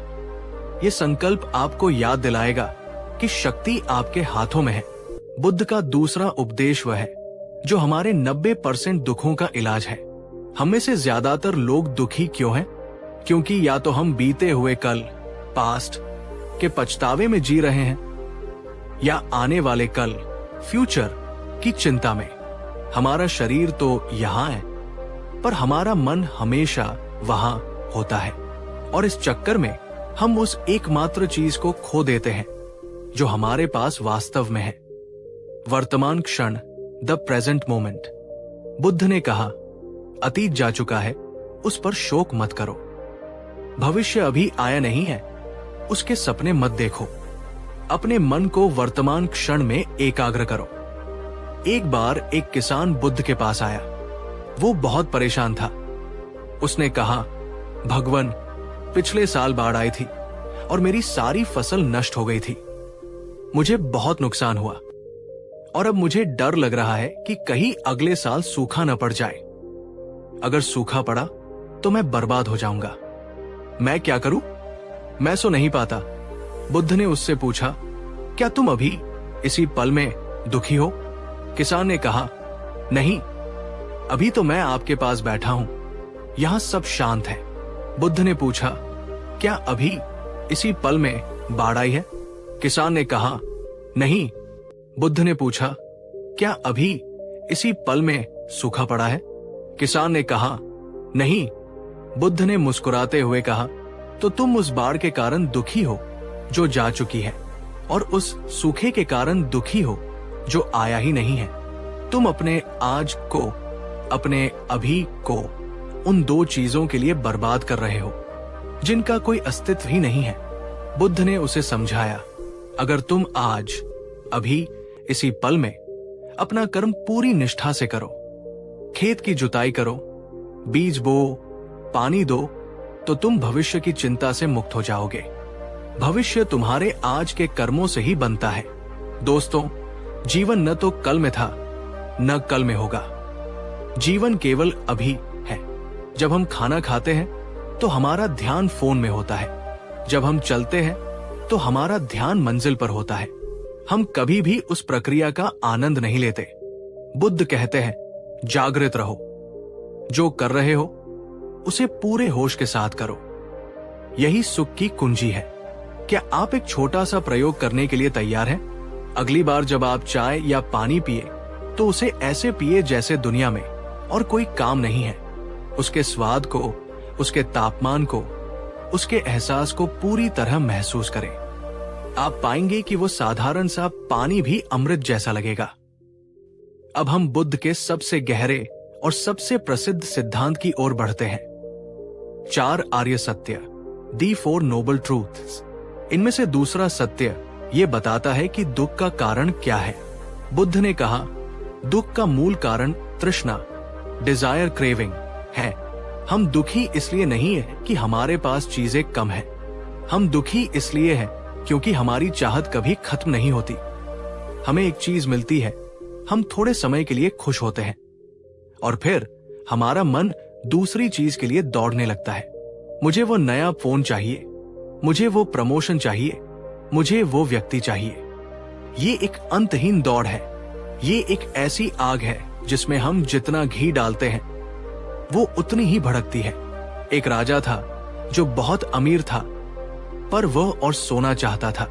ये संकल्प आपको याद दिलाएगा कि शक्ति आपके हाथों में है। बुद्ध का दूसरा उपदेश वह है जो हमारे 90% दुखों का इलाज है। हम में से ज्यादातर लोग दुखी क्यों हैं? क्योंकि या तो हम बीते हुए कल, पास्ट के पछतावे में जी रहे हैं, या आने वाले कल, फ्यूचर की चिंता में। हमारा शरीर तो यहाँ है, पर हमारा मन हमेशा वहां होता है, और इस चक्कर में हम उस एकमात्र चीज को खो देते हैं जो हमारे पास वास्तव में है, वर्तमान क्षण, द प्रेजेंट मोमेंट। बुद्ध ने कहा, अतीत जा चुका है, उस पर शोक मत करो। भविष्य अभी आया नहीं है, उसके सपने मत देखो। अपने मन को वर्तमान क्षण में एकाग्र करो। एक बार एक किसान बुद्ध के पास आया। वो बहुत परेशान था। उसने कहा, भगवान, पिछले साल बाढ़ आई थी और मेरी सारी फसल नष्ट हो गई थी। मुझे बहुत नुकसान हुआ और अब मुझे डर लग रहा है कि कहीं अगले साल सूखा न पड़ जाए। अगर सूखा पड़ा तो मैं बर्बाद हो जाऊंगा। मैं क्या करूं? मैं सो नहीं पाता। बुद्ध ने उससे पूछा, क्या तुम अभी इसी पल में दुखी हो? किसान ने कहा, नहीं, अभी तो मैं आपके पास बैठा हूं, यहां सब शांत है। बुद्ध ने पूछा, क्या अभी इसी पल में बाढ़ आई है? किसान ने कहा, नहीं। बुद्ध ने पूछा, क्या अभी इसी पल में सूखा पड़ा है? किसान ने कहा, नहीं। बुद्ध ने मुस्कुराते हुए कहा, तो तुम उस बाढ़ के कारण दुखी हो जो जा चुकी है, और उस सूखे के कारण दुखी हो जो आया ही नहीं है। तुम अपने आज को, अपने अभी को उन दो चीजों के लिए बर्बाद कर रहे हो जिनका कोई अस्तित्व ही नहीं है। बुद्ध ने उसे समझाया, अगर तुम आज, अभी, इसी पल में अपना कर्म पूरी निष्ठा से करो, खेत की जुताई करो, बीज बो, पानी दो, तो तुम भविष्य की चिंता से मुक्त हो जाओगे। भविष्य तुम्हारे आज के कर्मों से ही बनता है। दोस्तों, जीवन न तो कल में था न कल में होगा। जीवन केवल अभी है। जब हम खाना खाते हैं तो हमारा ध्यान फोन में होता है। जब हम चलते हैं तो हमारा ध्यान मंजिल पर होता है। हम कभी भी उस प्रक्रिया का आनंद नहीं लेते। बुद्ध कहते हैं, जागृत रहो। जो कर रहे हो उसे पूरे होश के साथ करो। यही सुख की कुंजी है। क्या आप एक छोटा सा प्रयोग करने के लिए तैयार हैं? अगली बार जब आप चाय या पानी पिए तो उसे ऐसे पिए जैसे दुनिया में और कोई काम नहीं है। उसके स्वाद को, उसके तापमान को, उसके एहसास को पूरी तरह महसूस करें। आप पाएंगे कि वो साधारण सा पानी भी अमृत जैसा लगेगा। अब हम बुद्ध के सबसे गहरे और सबसे प्रसिद्ध सिद्धांत की ओर बढ़ते हैं। 4 आर्य सत्य, दी 4 नोबल ट्रूथ्स। इनमें से दूसरा सत्य ये बताता है कि दुख का कारण क्या है। बुद्ध ने कहा, दुख का मूल कारण तृष्णा, डिजायर, क्रेविंग है। हम दुखी इसलिए नहीं है कि हमारे पास चीजें कम हैं। हम दुखी इसलिए हैं क्योंकि हमारी चाहत कभी खत्म नहीं होती। हमें एक चीज मिलती है, हम थोड़े समय के लिए खुश होते हैं और फिर हमारा मन दूसरी चीज के लिए दौड़ने लगता है। मुझे वो नया फोन चाहिए, मुझे वो प्रमोशन चाहिए, मुझे वो व्यक्ति चाहिए। ये एक अंतहीन दौड़ है। ये एक ऐसी आग है जिसमें हम जितना घी डालते हैं वो उतनी ही भड़कती है। एक राजा था जो बहुत अमीर था, पर वह और सोना चाहता था।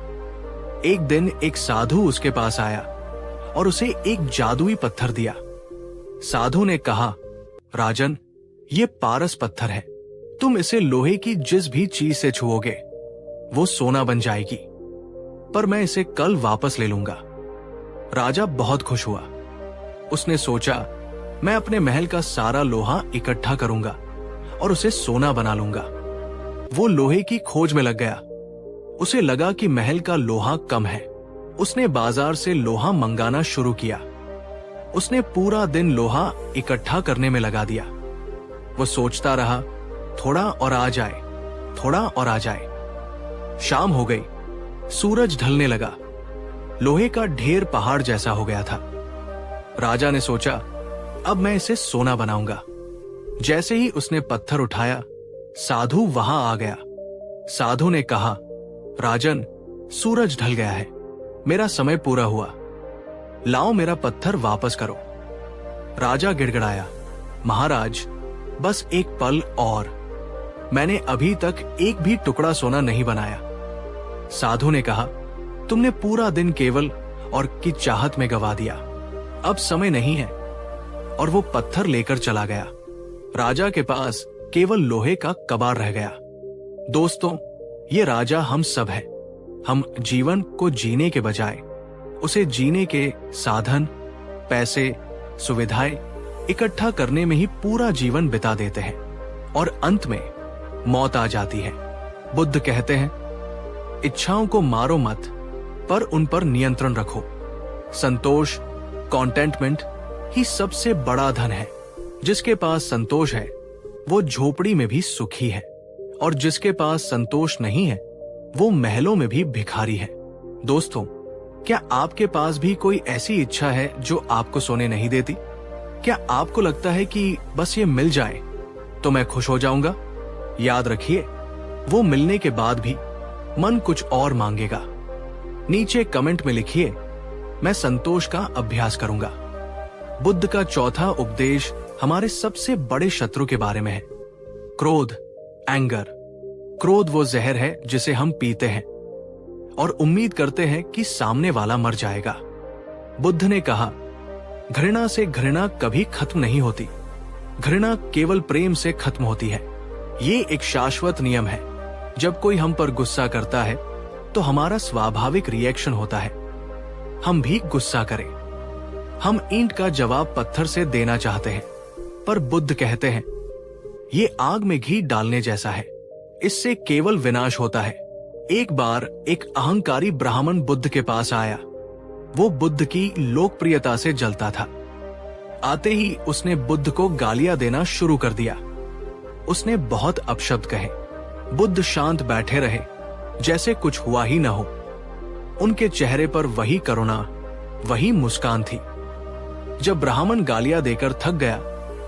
एक दिन एक साधु उसके पास आया और उसे एक जादुई पत्थर दिया। साधु ने कहा, राजन, ये पारस पत्थर है। तुम इसे लोहे की जिस भी चीज से छुओगे वो सोना बन जाएगी, पर मैं इसे कल वापस ले लूंगा। राजा बहुत खुश हुआ। उसने सोचा, मैं अपने महल का सारा लोहा इकट्ठा करूंगा और उसे सोना बना लूंगा। वो लोहे की खोज में लग गया। उसे लगा कि महल का लोहा कम है। उसने बाजार से लोहा मंगाना शुरू किया। उसने पूरा दिन लोहा इकट्ठा करने में लगा दिया। वो सोचता रहा, थोड़ा और आ जाए, थोड़ा और आ जाए। शाम हो गई, सूरज ढलने लगा। लोहे का ढेर पहाड़ जैसा हो गया था। राजा ने सोचा, अब मैं इसे सोना बनाऊंगा। जैसे ही उसने पत्थर उठाया, साधु वहां आ गया। साधु ने कहा, राजन, सूरज ढल गया है, मेरा समय पूरा हुआ, लाओ मेरा पत्थर वापस करो। राजा गिड़गिड़ाया, महाराज, बस एक पल और, मैंने अभी तक एक भी टुकड़ा सोना नहीं बनाया। साधु ने कहा, तुमने पूरा दिन केवल और की चाहत में गवा दिया। अब समय नहीं है। और वो पत्थर लेकर चला गया। राजा के पास केवल लोहे का कबाड़ रह गया। दोस्तों, ये राजा हम सब है। हम जीवन को जीने के बजाय उसे जीने के साधन, पैसे, सुविधाएं इकट्ठा करने में ही पूरा जीवन बिता देते हैं और अंत में मौत आ जाती है। बुद्ध कहते हैं, इच्छाओं को मारो मत, पर उन पर नियंत्रण रखो। संतोष, कॉन्टेंटमेंट ही सबसे बड़ा धन है। जिसके पास संतोष है वो झोपड़ी में भी सुखी है, और जिसके पास संतोष नहीं है वो महलों में भी भिखारी है। दोस्तों, क्या आपके पास भी कोई ऐसी इच्छा है जो आपको सोने नहीं देती? क्या आपको लगता है कि बस ये मिल जाए तो मैं खुश हो जाऊंगा? याद रखिए, वो मिलने के बाद भी मन कुछ और मांगेगा। नीचे कमेंट में लिखिए, मैं संतोष का अभ्यास करूंगा। बुद्ध का चौथा उपदेश हमारे सबसे बड़े शत्रु के बारे में है, क्रोध, एंगर। क्रोध वो जहर है जिसे हम पीते हैं और उम्मीद करते हैं कि सामने वाला मर जाएगा। बुद्ध ने कहा, घृणा से घृणा कभी खत्म नहीं होती। घृणा केवल प्रेम से खत्म होती है। ये एक शाश्वत नियम है। जब कोई हम पर गुस्सा करता है तो हमारा स्वाभाविक रिएक्शन होता है, हम भी गुस्सा करें। हम ईंट का जवाब पत्थर से देना चाहते हैं, पर बुद्ध कहते हैं, ये आग में घी डालने जैसा है, इससे केवल विनाश होता है। एक बार एक अहंकारी ब्राह्मण बुद्ध के पास आया। वो बुद्ध की लोकप्रियता से जलता था। आते ही उसने बुद्ध को गालियां देना शुरू कर दिया। उसने बहुत अपशब्द कहे। बुद्ध शांत बैठे रहे, जैसे कुछ हुआ ही न हो। उनके चेहरे पर वही करुणा, वही मुस्कान थी। जब ब्राह्मण गालियां देकर थक गया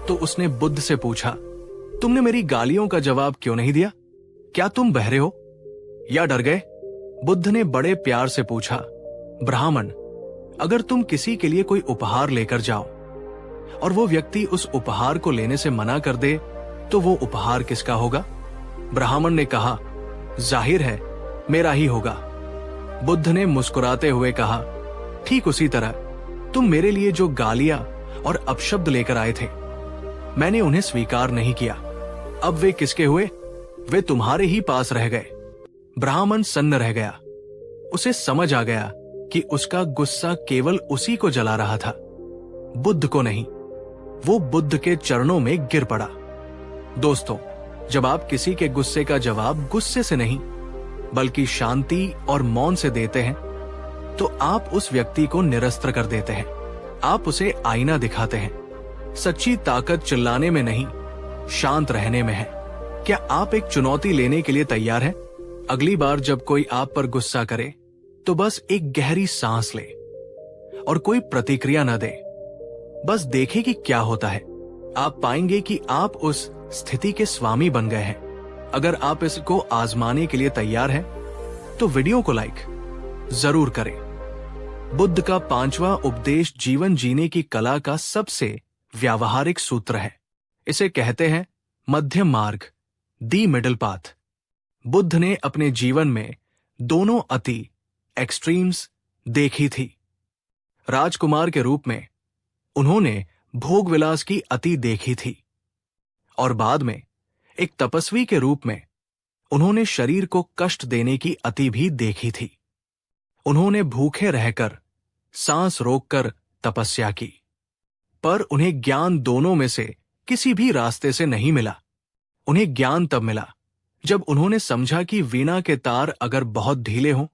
तो उसने बुद्ध से पूछा, तुमने मेरी गालियों का जवाब क्यों नहीं दिया? क्या तुम बहरे हो या डर गए? बुद्ध ने बड़े प्यार से पूछा, ब्राह्मण, अगर तुम किसी के लिए कोई उपहार लेकर जाओ और वो व्यक्ति उस उपहार को लेने से मना कर दे तो वो उपहार किसका होगा? ब्राह्मण ने कहा, जाहिर है मेरा ही होगा। बुद्ध ने मुस्कुराते हुए कहा, ठीक उसी तरह तुम मेरे लिए जो गालियां और अपशब्द लेकर आए थे, मैंने उन्हें स्वीकार नहीं किया। अब वे किसके हुए? वे तुम्हारे ही पास रह गए। ब्राह्मण सन्न रह गया। उसे समझ आ गया कि उसका गुस्सा केवल उसी को जला रहा था, बुद्ध को नहीं। वो बुद्ध के चरणों में गिर पड़ा। दोस्तों, जब आप किसी के गुस्से का जवाब गुस्से से नहीं बल्कि शांति और मौन से देते हैं, तो आप उस व्यक्ति को निरस्त्र कर देते हैं। आप उसे आईना दिखाते हैं। सच्ची ताकत चिल्लाने में नहीं, शांत रहने में है। क्या आप एक चुनौती लेने के लिए तैयार हैं? अगली बार जब कोई आप पर गुस्सा करे तो बस एक गहरी सांस ले और कोई प्रतिक्रिया न दे। बस देखें कि क्या होता है। आप पाएंगे कि आप उस स्थिति के स्वामी बन गए हैं। अगर आप इसको आजमाने के लिए तैयार हैं, तो वीडियो को लाइक जरूर करें। बुद्ध का 5वां उपदेश जीवन जीने की कला का सबसे व्यावहारिक सूत्र है। इसे कहते हैं मध्यम मार्ग, दी मिडल पाथ। बुद्ध ने अपने जीवन में दोनों अति, एक्सट्रीम्स देखी थी। राजकुमार के रूप में उन्होंने भोग विलास की अति देखी थी और बाद में एक तपस्वी के रूप में उन्होंने शरीर को कष्ट देने की अति भी देखी थी। उन्होंने भूखे रहकर, सांस रोककर तपस्या की, पर उन्हें ज्ञान दोनों में से किसी भी रास्ते से नहीं मिला। उन्हें ज्ञान तब मिला जब उन्होंने समझा कि वीणा के तार अगर बहुत ढीले हों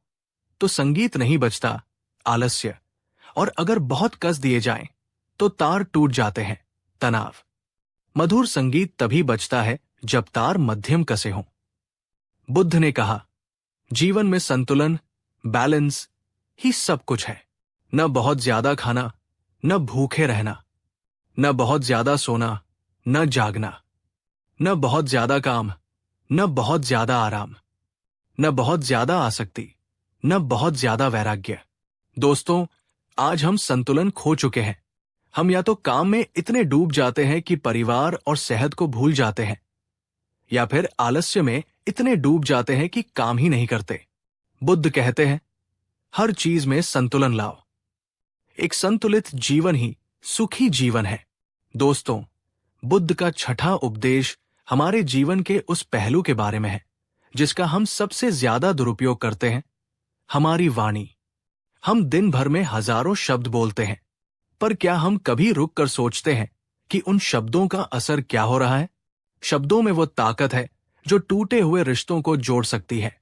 तो संगीत नहीं बजता, आलस्य, और अगर बहुत कस दिए जाएं तो तार टूट जाते हैं, तनाव। मधुर संगीत तभी बजता है जब तार मध्यम कसे हों। बुद्ध ने कहा, जीवन में संतुलन, बैलेंस ही सब कुछ है। न बहुत ज्यादा खाना, न भूखे रहना, न बहुत ज्यादा सोना, न जागना, न बहुत ज्यादा काम, न बहुत ज्यादा आराम, न बहुत ज्यादा आसक्ति, न बहुत ज्यादा वैराग्य। दोस्तों, आज हम संतुलन खो चुके हैं। हम या तो काम में इतने डूब जाते हैं कि परिवार और सेहत को भूल जाते हैं, या फिर आलस्य में इतने डूब जाते हैं कि काम ही नहीं करते। बुद्ध कहते हैं, हर चीज में संतुलन लाओ। एक संतुलित जीवन ही सुखी जीवन है। दोस्तों, बुद्ध का 6वां उपदेश हमारे जीवन के उस पहलू के बारे में है जिसका हम सबसे ज्यादा दुरुपयोग करते हैं, हमारी वाणी। हम दिन भर में हजारों शब्द बोलते हैं, पर क्या हम कभी रुक कर सोचते हैं कि उन शब्दों का असर क्या हो रहा है? शब्दों में वो ताकत है जो टूटे हुए रिश्तों को जोड़ सकती है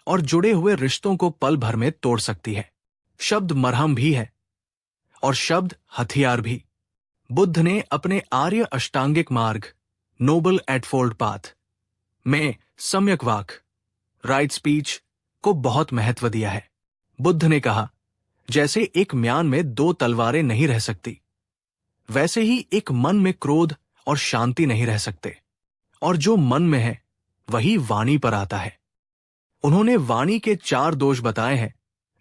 और जुड़े हुए रिश्तों को पल भर में तोड़ सकती है। शब्द मरहम भी है और शब्द हथियार भी। बुद्ध ने अपने आर्य अष्टांगिक मार्ग, नोबल एटफोल्ड पाथ में सम्यक वाक, राइट स्पीच को बहुत महत्व दिया है। बुद्ध ने कहा, जैसे एक म्यान में 2 तलवारें नहीं रह सकती, वैसे ही एक मन में क्रोध और शांति नहीं रह सकते, और जो मन में है वही वाणी पर आता है। उन्होंने वाणी के 4 दोष बताए हैं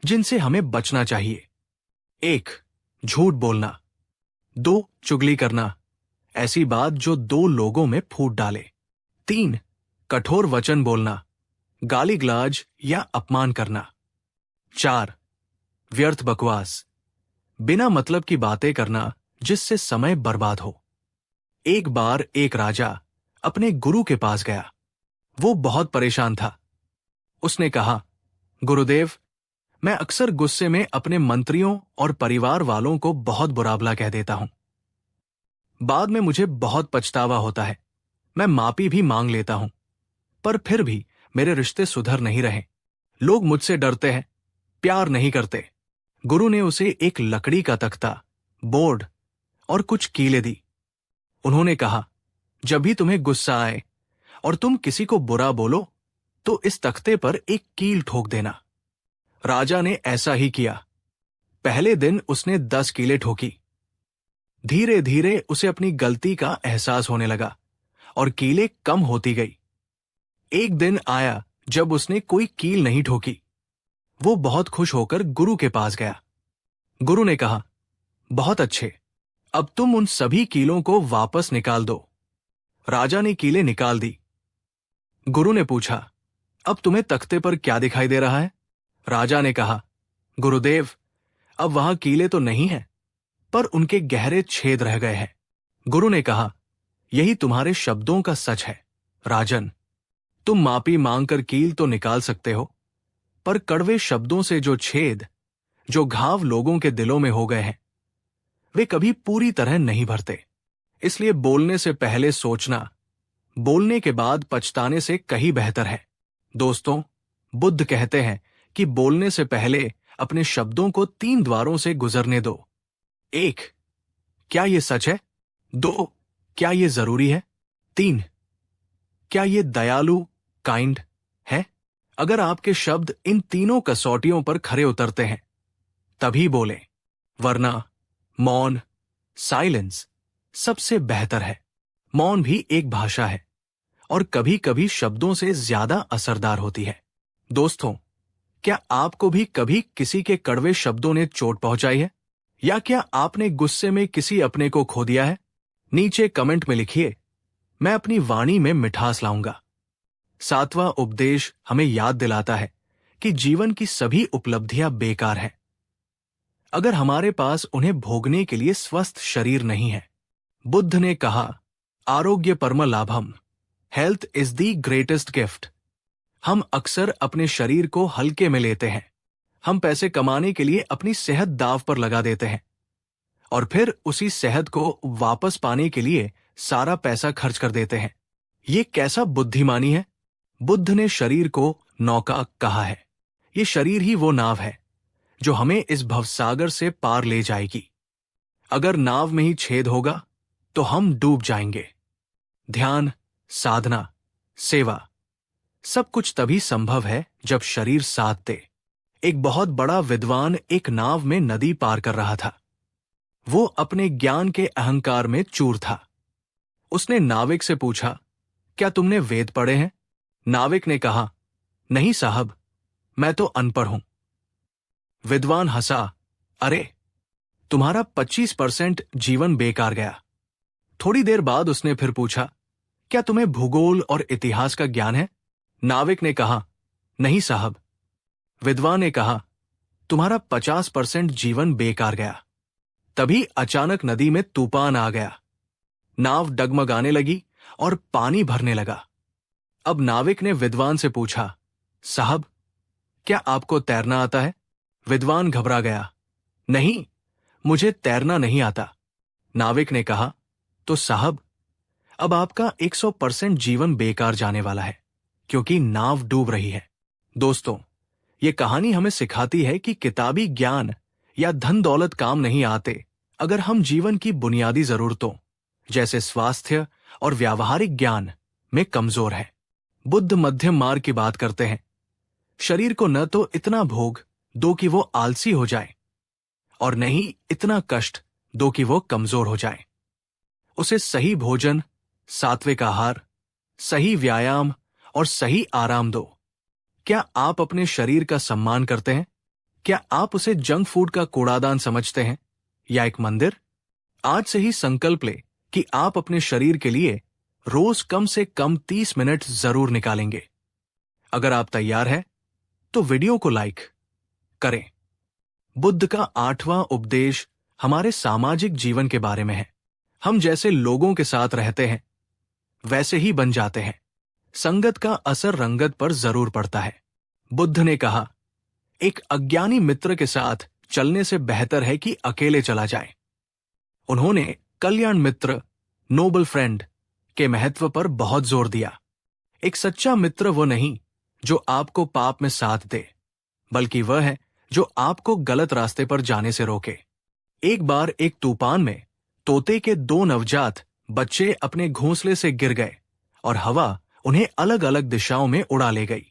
जिनसे हमें बचना चाहिए। 1. झूठ बोलना। 2. चुगली करना, ऐसी बात जो 2 लोगों में फूट डाले। 3. कठोर वचन बोलना, गाली गलौज या अपमान करना। 4. व्यर्थ बकवास, बिना मतलब की बातें करना जिससे समय बर्बाद हो। एक बार एक राजा अपने गुरु के पास गया। वो बहुत परेशान था। उसने कहा, गुरुदेव, मैं अक्सर गुस्से में अपने मंत्रियों और परिवार वालों को बहुत बुरा भला कह देता हूं। बाद में मुझे बहुत पछतावा होता है। मैं माफी भी मांग लेता हूं, पर फिर भी मेरे रिश्ते सुधर नहीं रहे। लोग मुझसे डरते हैं, प्यार नहीं करते। गुरु ने उसे एक लकड़ी का तख्ता, बोर्ड और कुछ कीलें दी। उन्होंने कहा, जब भी तुम्हें गुस्सा आए और तुम किसी को बुरा बोलो तो इस तख्ते पर एक कील ठोक देना। राजा ने ऐसा ही किया। पहले दिन उसने 10 कीलें ठोकी। धीरे धीरे उसे अपनी गलती का एहसास होने लगा और कीलें कम होती गई। एक दिन आया जब उसने कोई कील नहीं ठोकी। वो बहुत खुश होकर गुरु के पास गया। गुरु ने कहा, बहुत अच्छे, अब तुम उन सभी कीलों को वापस निकाल दो। राजा ने कीलें निकाल दी। गुरु ने पूछा, अब तुम्हें तख्ते पर क्या दिखाई दे रहा है? राजा ने कहा, गुरुदेव, अब वहां कीले तो नहीं हैं, पर उनके गहरे छेद रह गए हैं। गुरु ने कहा, यही तुम्हारे शब्दों का सच है राजन। तुम माफी मांगकर कील तो निकाल सकते हो, पर कड़वे शब्दों से जो छेद, जो घाव लोगों के दिलों में हो गए हैं, वे कभी पूरी तरह नहीं भरते। इसलिए बोलने से पहले सोचना, बोलने के बाद पछताने से कहीं बेहतर है। दोस्तों, बुद्ध कहते हैं कि बोलने से पहले अपने शब्दों को 3 द्वारों से गुजरने दो। 1, क्या ये सच है? 2, क्या ये जरूरी है? 3, क्या ये दयालु, काइंड है? अगर आपके शब्द इन तीनों कसौटियों पर खरे उतरते हैं, तभी बोले, वरना मौन, साइलेंस सबसे बेहतर है। मौन भी एक भाषा है और कभी कभी शब्दों से ज्यादा असरदार होती है। दोस्तों, क्या आपको भी कभी किसी के कड़वे शब्दों ने चोट पहुंचाई है? या क्या आपने गुस्से में किसी अपने को खो दिया है? नीचे कमेंट में लिखिए, मैं अपनी वाणी में मिठास लाऊंगा। 7वां उपदेश हमें याद दिलाता है कि जीवन की सभी उपलब्धियां बेकार हैं अगर हमारे पास उन्हें भोगने के लिए स्वस्थ शरीर नहीं है। बुद्ध ने कहा, आरोग्य परम लाभम, health is the greatest gift. हम अक्सर अपने शरीर को हल्के में लेते हैं। हम पैसे कमाने के लिए अपनी सेहत दांव पर लगा देते हैं और फिर उसी सेहत को वापस पाने के लिए सारा पैसा खर्च कर देते हैं। ये कैसा बुद्धिमानी है? बुद्ध ने शरीर को नौका कहा है। ये शरीर ही वो नाव है जो हमें इस भवसागर से पार ले जाएगी। अगर नाव में ही छेद होगा तो हम डूब जाएंगे। ध्यान, साधना, सेवा, सब कुछ तभी संभव है जब शरीर साथ दे। एक बहुत बड़ा विद्वान एक नाव में नदी पार कर रहा था। वो अपने ज्ञान के अहंकार में चूर था। उसने नाविक से पूछा, क्या तुमने वेद पढ़े हैं? नाविक ने कहा, नहीं साहब, मैं तो अनपढ़ हूं। विद्वान हंसा, अरे, तुम्हारा 25% जीवन बेकार गया। थोड़ी देर बाद उसने फिर पूछा, क्या तुम्हें भूगोल और इतिहास का ज्ञान है? नाविक ने कहा, नहीं साहब। विद्वान ने कहा, तुम्हारा 50% जीवन बेकार गया। तभी अचानक नदी में तूफान आ गया। नाव डगमगाने लगी और पानी भरने लगा। अब नाविक ने विद्वान से पूछा, साहब, क्या आपको तैरना आता है? विद्वान घबरा गया, नहीं, मुझे तैरना नहीं आता। नाविक ने कहा, तो साहब, अब आपका 100% जीवन बेकार जाने वाला है, क्योंकि नाव डूब रही है। दोस्तों, ये कहानी हमें सिखाती है कि किताबी ज्ञान या धन दौलत काम नहीं आते अगर हम जीवन की बुनियादी जरूरतों जैसे स्वास्थ्य और व्यावहारिक ज्ञान में कमजोर हैं। बुद्ध मध्यम मार्ग की बात करते हैं। शरीर को न तो इतना भोग दो कि वो आलसी हो जाए और न ही इतना कष्ट दो कि वो कमजोर हो जाए। उसे सही भोजन, सात्विक आहार, सही व्यायाम और सही आराम दो। क्या आप अपने शरीर का सम्मान करते हैं? क्या आप उसे जंक फूड का कूड़ादान समझते हैं या एक मंदिर? आज से ही संकल्प ले कि आप अपने शरीर के लिए रोज कम से कम 30 मिनट जरूर निकालेंगे। अगर आप तैयार हैं तो वीडियो को लाइक करें। बुद्ध का 8वां उपदेश हमारे सामाजिक जीवन के बारे में है। हम जैसे लोगों के साथ रहते हैं वैसे ही बन जाते हैं। संगत का असर रंगत पर जरूर पड़ता है। बुद्ध ने कहा, एक अज्ञानी मित्र के साथ चलने से बेहतर है कि अकेले चला जाए। उन्होंने कल्याण मित्र, नोबल फ्रेंड के महत्व पर बहुत जोर दिया। एक सच्चा मित्र वो नहीं जो आपको पाप में साथ दे, बल्कि वह है जो आपको गलत रास्ते पर जाने से रोके। एक बार एक तूफान में तोते के 2 नवजात बच्चे अपने घोंसले से गिर गए और हवा उन्हें अलग अलग दिशाओं में उड़ा ले गई।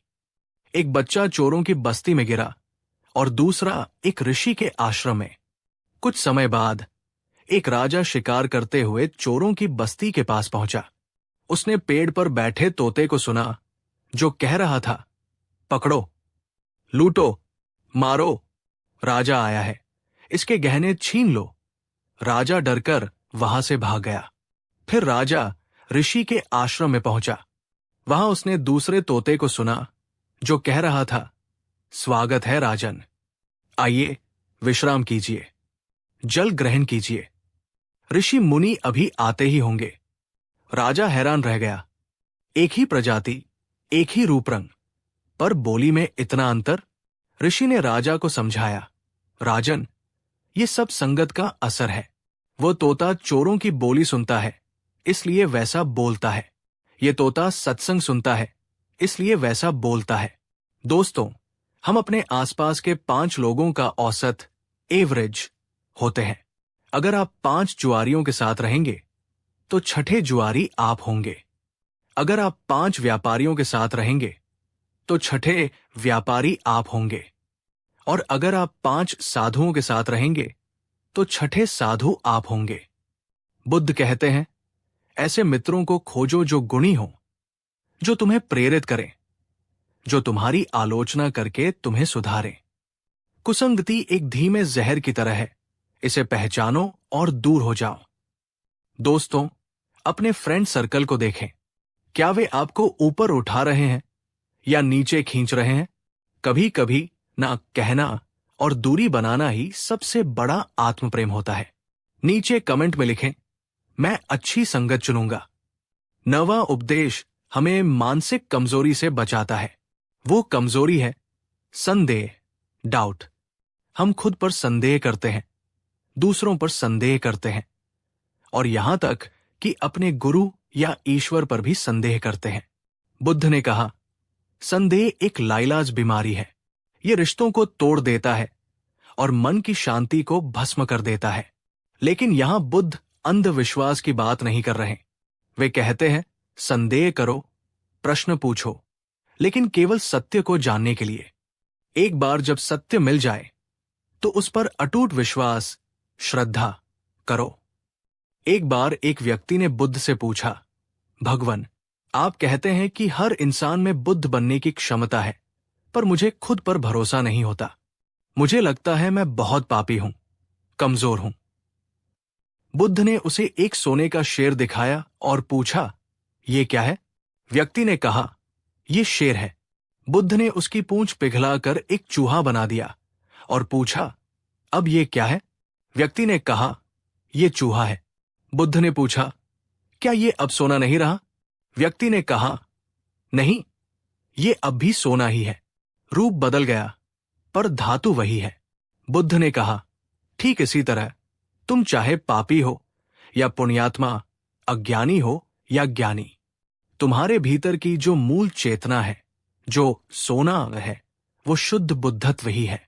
एक बच्चा चोरों की बस्ती में गिरा और दूसरा एक ऋषि के आश्रम में। कुछ समय बाद एक राजा शिकार करते हुए चोरों की बस्ती के पास पहुंचा। उसने पेड़ पर बैठे तोते को सुना जो कह रहा था, पकड़ो, लूटो, मारो, राजा आया है, इसके गहने छीन लो। राजा डरकर वहां से भाग गया। फिर राजा ऋषि के आश्रम में पहुंचा। वहां उसने दूसरे तोते को सुना जो कह रहा था, स्वागत है राजन, आइए विश्राम कीजिए, जल ग्रहण कीजिए, ऋषि मुनि अभी आते ही होंगे। राजा हैरान रह गया। एक ही प्रजाति, एक ही रूप रंग, पर बोली में इतना अंतर। ऋषि ने राजा को समझाया, राजन, ये सब संगत का असर है। वो तोता चोरों की बोली सुनता है, इसलिए वैसा बोलता है। ये तोता सत्संग सुनता है, इसलिए वैसा बोलता है। दोस्तों, हम अपने आसपास के 5 लोगों का औसत, एवरेज होते हैं। अगर आप 5 जुआरियों के साथ रहेंगे तो छठे जुआरी आप होंगे। अगर आप 5 व्यापारियों के साथ रहेंगे तो छठे व्यापारी आप होंगे। और अगर आप 5 साधुओं के साथ रहेंगे तो छठे साधु आप होंगे। बुद्ध कहते हैं, ऐसे मित्रों को खोजो जो गुणी हो, जो तुम्हें प्रेरित करें, जो तुम्हारी आलोचना करके तुम्हें सुधारें। कुसंगति एक धीमे जहर की तरह है, इसे पहचानो और दूर हो जाओ। दोस्तों, अपने फ्रेंड सर्कल को देखें। क्या वे आपको ऊपर उठा रहे हैं या नीचे खींच रहे हैं? कभी कभी ना कहना और दूरी बनाना ही सबसे बड़ा आत्मप्रेम होता है। नीचे कमेंट में लिखें, मैं अच्छी संगत चुनूंगा। 9वां उपदेश हमें मानसिक कमजोरी से बचाता है। वो कमजोरी है संदेह, डाउट। हम खुद पर संदेह करते हैं, दूसरों पर संदेह करते हैं, और यहां तक कि अपने गुरु या ईश्वर पर भी संदेह करते हैं। बुद्ध ने कहा, संदेह एक लाइलाज बीमारी है। ये रिश्तों को तोड़ देता है और मन की शांति को भस्म कर देता है। लेकिन यहां बुद्ध अंधविश्वास की बात नहीं कर रहे। वे कहते हैं, संदेह करो, प्रश्न पूछो, लेकिन केवल सत्य को जानने के लिए। एक बार जब सत्य मिल जाए तो उस पर अटूट विश्वास, श्रद्धा करो। एक बार एक व्यक्ति ने बुद्ध से पूछा, भगवान, आप कहते हैं कि हर इंसान में बुद्ध बनने की क्षमता है, पर मुझे खुद पर भरोसा नहीं होता। मुझे लगता है मैं बहुत पापी हूं, कमजोर हूं। बुद्ध ने उसे एक सोने का शेर दिखाया और पूछा, ये क्या है? व्यक्ति ने कहा, ये शेर है। बुद्ध ने उसकी पूंछ पिघलाकर एक चूहा बना दिया और पूछा, अब ये क्या है? व्यक्ति ने कहा, ये चूहा है। बुद्ध ने पूछा, क्या ये अब सोना नहीं रहा? व्यक्ति ने कहा, नहीं, ये अब भी सोना ही है। रूप बदल गया, पर धातु वही है। बुद्ध ने कहा, ठीक इसी तरह तुम चाहे पापी हो या पुण्यात्मा, अज्ञानी हो या ज्ञानी, तुम्हारे भीतर की जो मूल चेतना है, जो सोना है, वो शुद्ध बुद्धत्व ही है।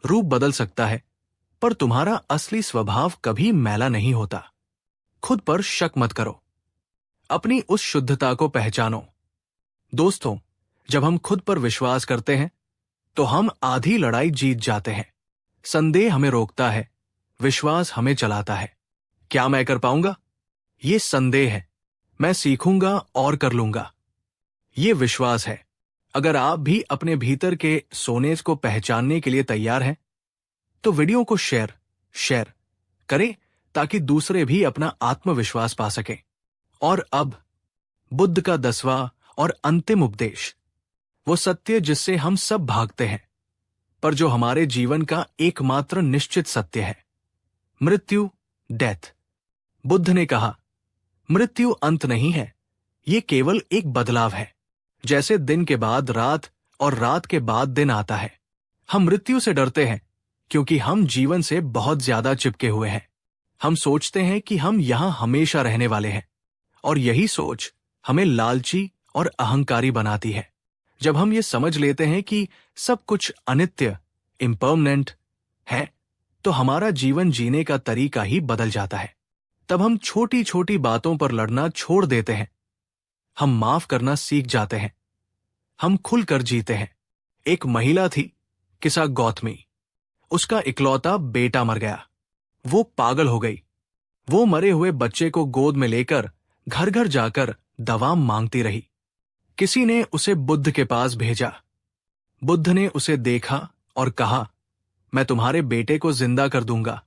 रूप बदल सकता है, पर तुम्हारा असली स्वभाव कभी मैला नहीं होता। खुद पर शक मत करो, अपनी उस शुद्धता को पहचानो। दोस्तों, जब हम खुद पर विश्वास करते हैं तो हम आधी लड़ाई जीत जाते हैं। संदेह हमें रोकता है, विश्वास हमें चलाता है। क्या मैं कर पाऊंगा? ये संदेह है। मैं सीखूंगा और कर लूंगा। ये विश्वास है। अगर आप भी अपने भीतर के सोने को पहचानने के लिए तैयार हैं, तो वीडियो को शेयर करें ताकि दूसरे भी अपना आत्मविश्वास पा सकें। और अब बुद्ध का 10वां और अंतिम उपदेश, वो सत्य जिससे हम सब भागते हैं, पर जो हमारे जीवन का एकमात्र निश्चित सत्य है, मृत्यु, डेथ। बुद्ध ने कहा, मृत्यु अंत नहीं है, ये केवल एक बदलाव है। जैसे दिन के बाद रात और रात के बाद दिन आता है। हम मृत्यु से डरते हैं क्योंकि हम जीवन से बहुत ज्यादा चिपके हुए हैं। हम सोचते हैं कि हम यहां हमेशा रहने वाले हैं, और यही सोच हमें लालची और अहंकारी बनाती है। जब हम ये समझ लेते हैं कि सब कुछ अनित्य, इम्परमानेंट है, तो हमारा जीवन जीने का तरीका ही बदल जाता है। तब हम छोटी छोटी बातों पर लड़ना छोड़ देते हैं। हम माफ करना सीख जाते हैं। हम खुलकर जीते हैं। एक महिला थी, किसा गौतमी। उसका इकलौता बेटा मर गया। वो पागल हो गई। वो मरे हुए बच्चे को गोद में लेकर घर घर जाकर दवा मांगती रही। किसी ने उसे बुद्ध के पास भेजा। बुद्ध ने उसे देखा और कहा, मैं तुम्हारे बेटे को जिंदा कर दूंगा,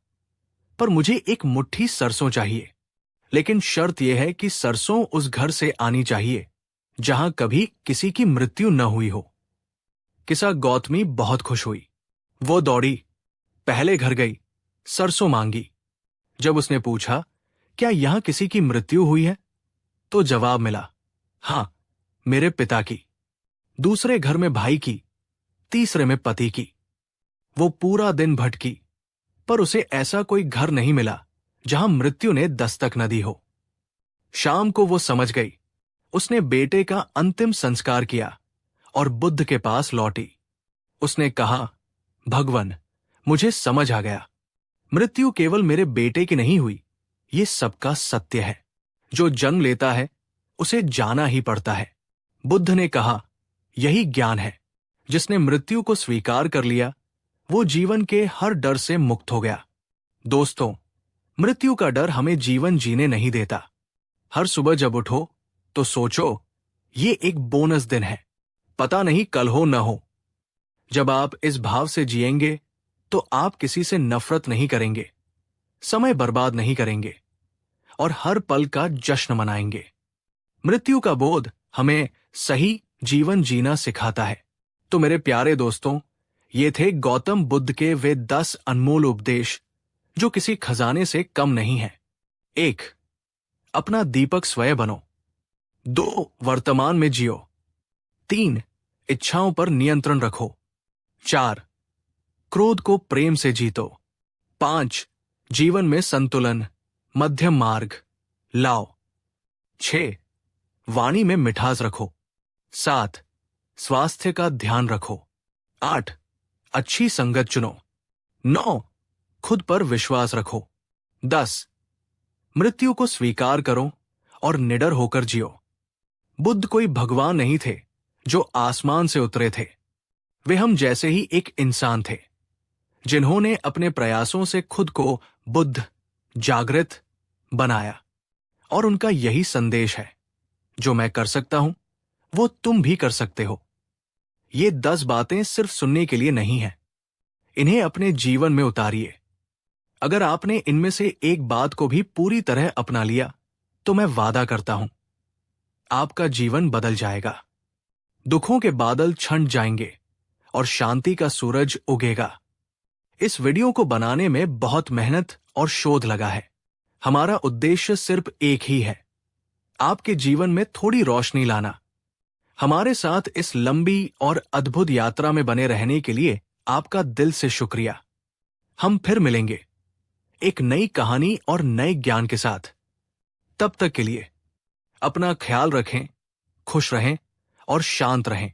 पर मुझे एक मुट्ठी सरसों चाहिए। लेकिन शर्त यह है कि सरसों उस घर से आनी चाहिए जहां कभी किसी की मृत्यु न हुई हो। किसा गौतमी बहुत खुश हुई। वो दौड़ी, पहले घर गई, सरसों मांगी। जब उसने पूछा, क्या यहां किसी की मृत्यु हुई है, तो जवाब मिला, हां, मेरे पिता की। दूसरे घर में भाई की, तीसरे में पति की। वो पूरा दिन भटकी, पर उसे ऐसा कोई घर नहीं मिला जहां मृत्यु ने दस्तक न दी हो। शाम को वो समझ गई। उसने बेटे का अंतिम संस्कार किया और बुद्ध के पास लौटी। उसने कहा, भगवन, मुझे समझ आ गया। मृत्यु केवल मेरे बेटे की नहीं हुई, ये सबका सत्य है। जो जन्म लेता है उसे जाना ही पड़ता है। बुद्ध ने कहा, यही ज्ञान है। जिसने मृत्यु को स्वीकार कर लिया, वो जीवन के हर डर से मुक्त हो गया। दोस्तों, मृत्यु का डर हमें जीवन जीने नहीं देता। हर सुबह जब उठो तो सोचो, ये एक बोनस दिन है, पता नहीं कल हो न हो। जब आप इस भाव से जिएंगे तो आप किसी से नफरत नहीं करेंगे, समय बर्बाद नहीं करेंगे और हर पल का जश्न मनाएंगे। मृत्यु का बोध हमें सही जीवन जीना सिखाता है। तो मेरे प्यारे दोस्तों, ये थे गौतम बुद्ध के वे 10 अनमोल उपदेश जो किसी खजाने से कम नहीं है। 1. अपना दीपक स्वयं बनो। 2. वर्तमान में जियो। 3. इच्छाओं पर नियंत्रण रखो। 4. क्रोध को प्रेम से जीतो। 5. जीवन में संतुलन, मध्यम मार्ग लाओ। 6. वाणी में मिठास रखो। 7. स्वास्थ्य का ध्यान रखो। 8. अच्छी संगत चुनो। 9. खुद पर विश्वास रखो। 10. मृत्यु को स्वीकार करो और निडर होकर जियो। बुद्ध कोई भगवान नहीं थे जो आसमान से उतरे थे। वे हम जैसे ही एक इंसान थे, जिन्होंने अपने प्रयासों से खुद को बुद्ध, जागृत बनाया। और उनका यही संदेश है, जो मैं कर सकता हूं वो तुम भी कर सकते हो। ये 10 बातें सिर्फ सुनने के लिए नहीं है, इन्हें अपने जीवन में उतारिए। अगर आपने इनमें से एक बात को भी पूरी तरह अपना लिया तो मैं वादा करता हूं, आपका जीवन बदल जाएगा। दुखों के बादल छंट जाएंगे और शांति का सूरज उगेगा। इस वीडियो को बनाने में बहुत मेहनत और शोध लगा है। हमारा उद्देश्य सिर्फ एक ही है, आपके जीवन में थोड़ी रोशनी लाना। हमारे साथ इस लंबी और अद्भुत यात्रा में बने रहने के लिए आपका दिल से शुक्रिया। हम फिर मिलेंगे एक नई कहानी और नए ज्ञान के साथ। तब तक के लिए अपना ख्याल रखें, खुश रहें और शांत रहें।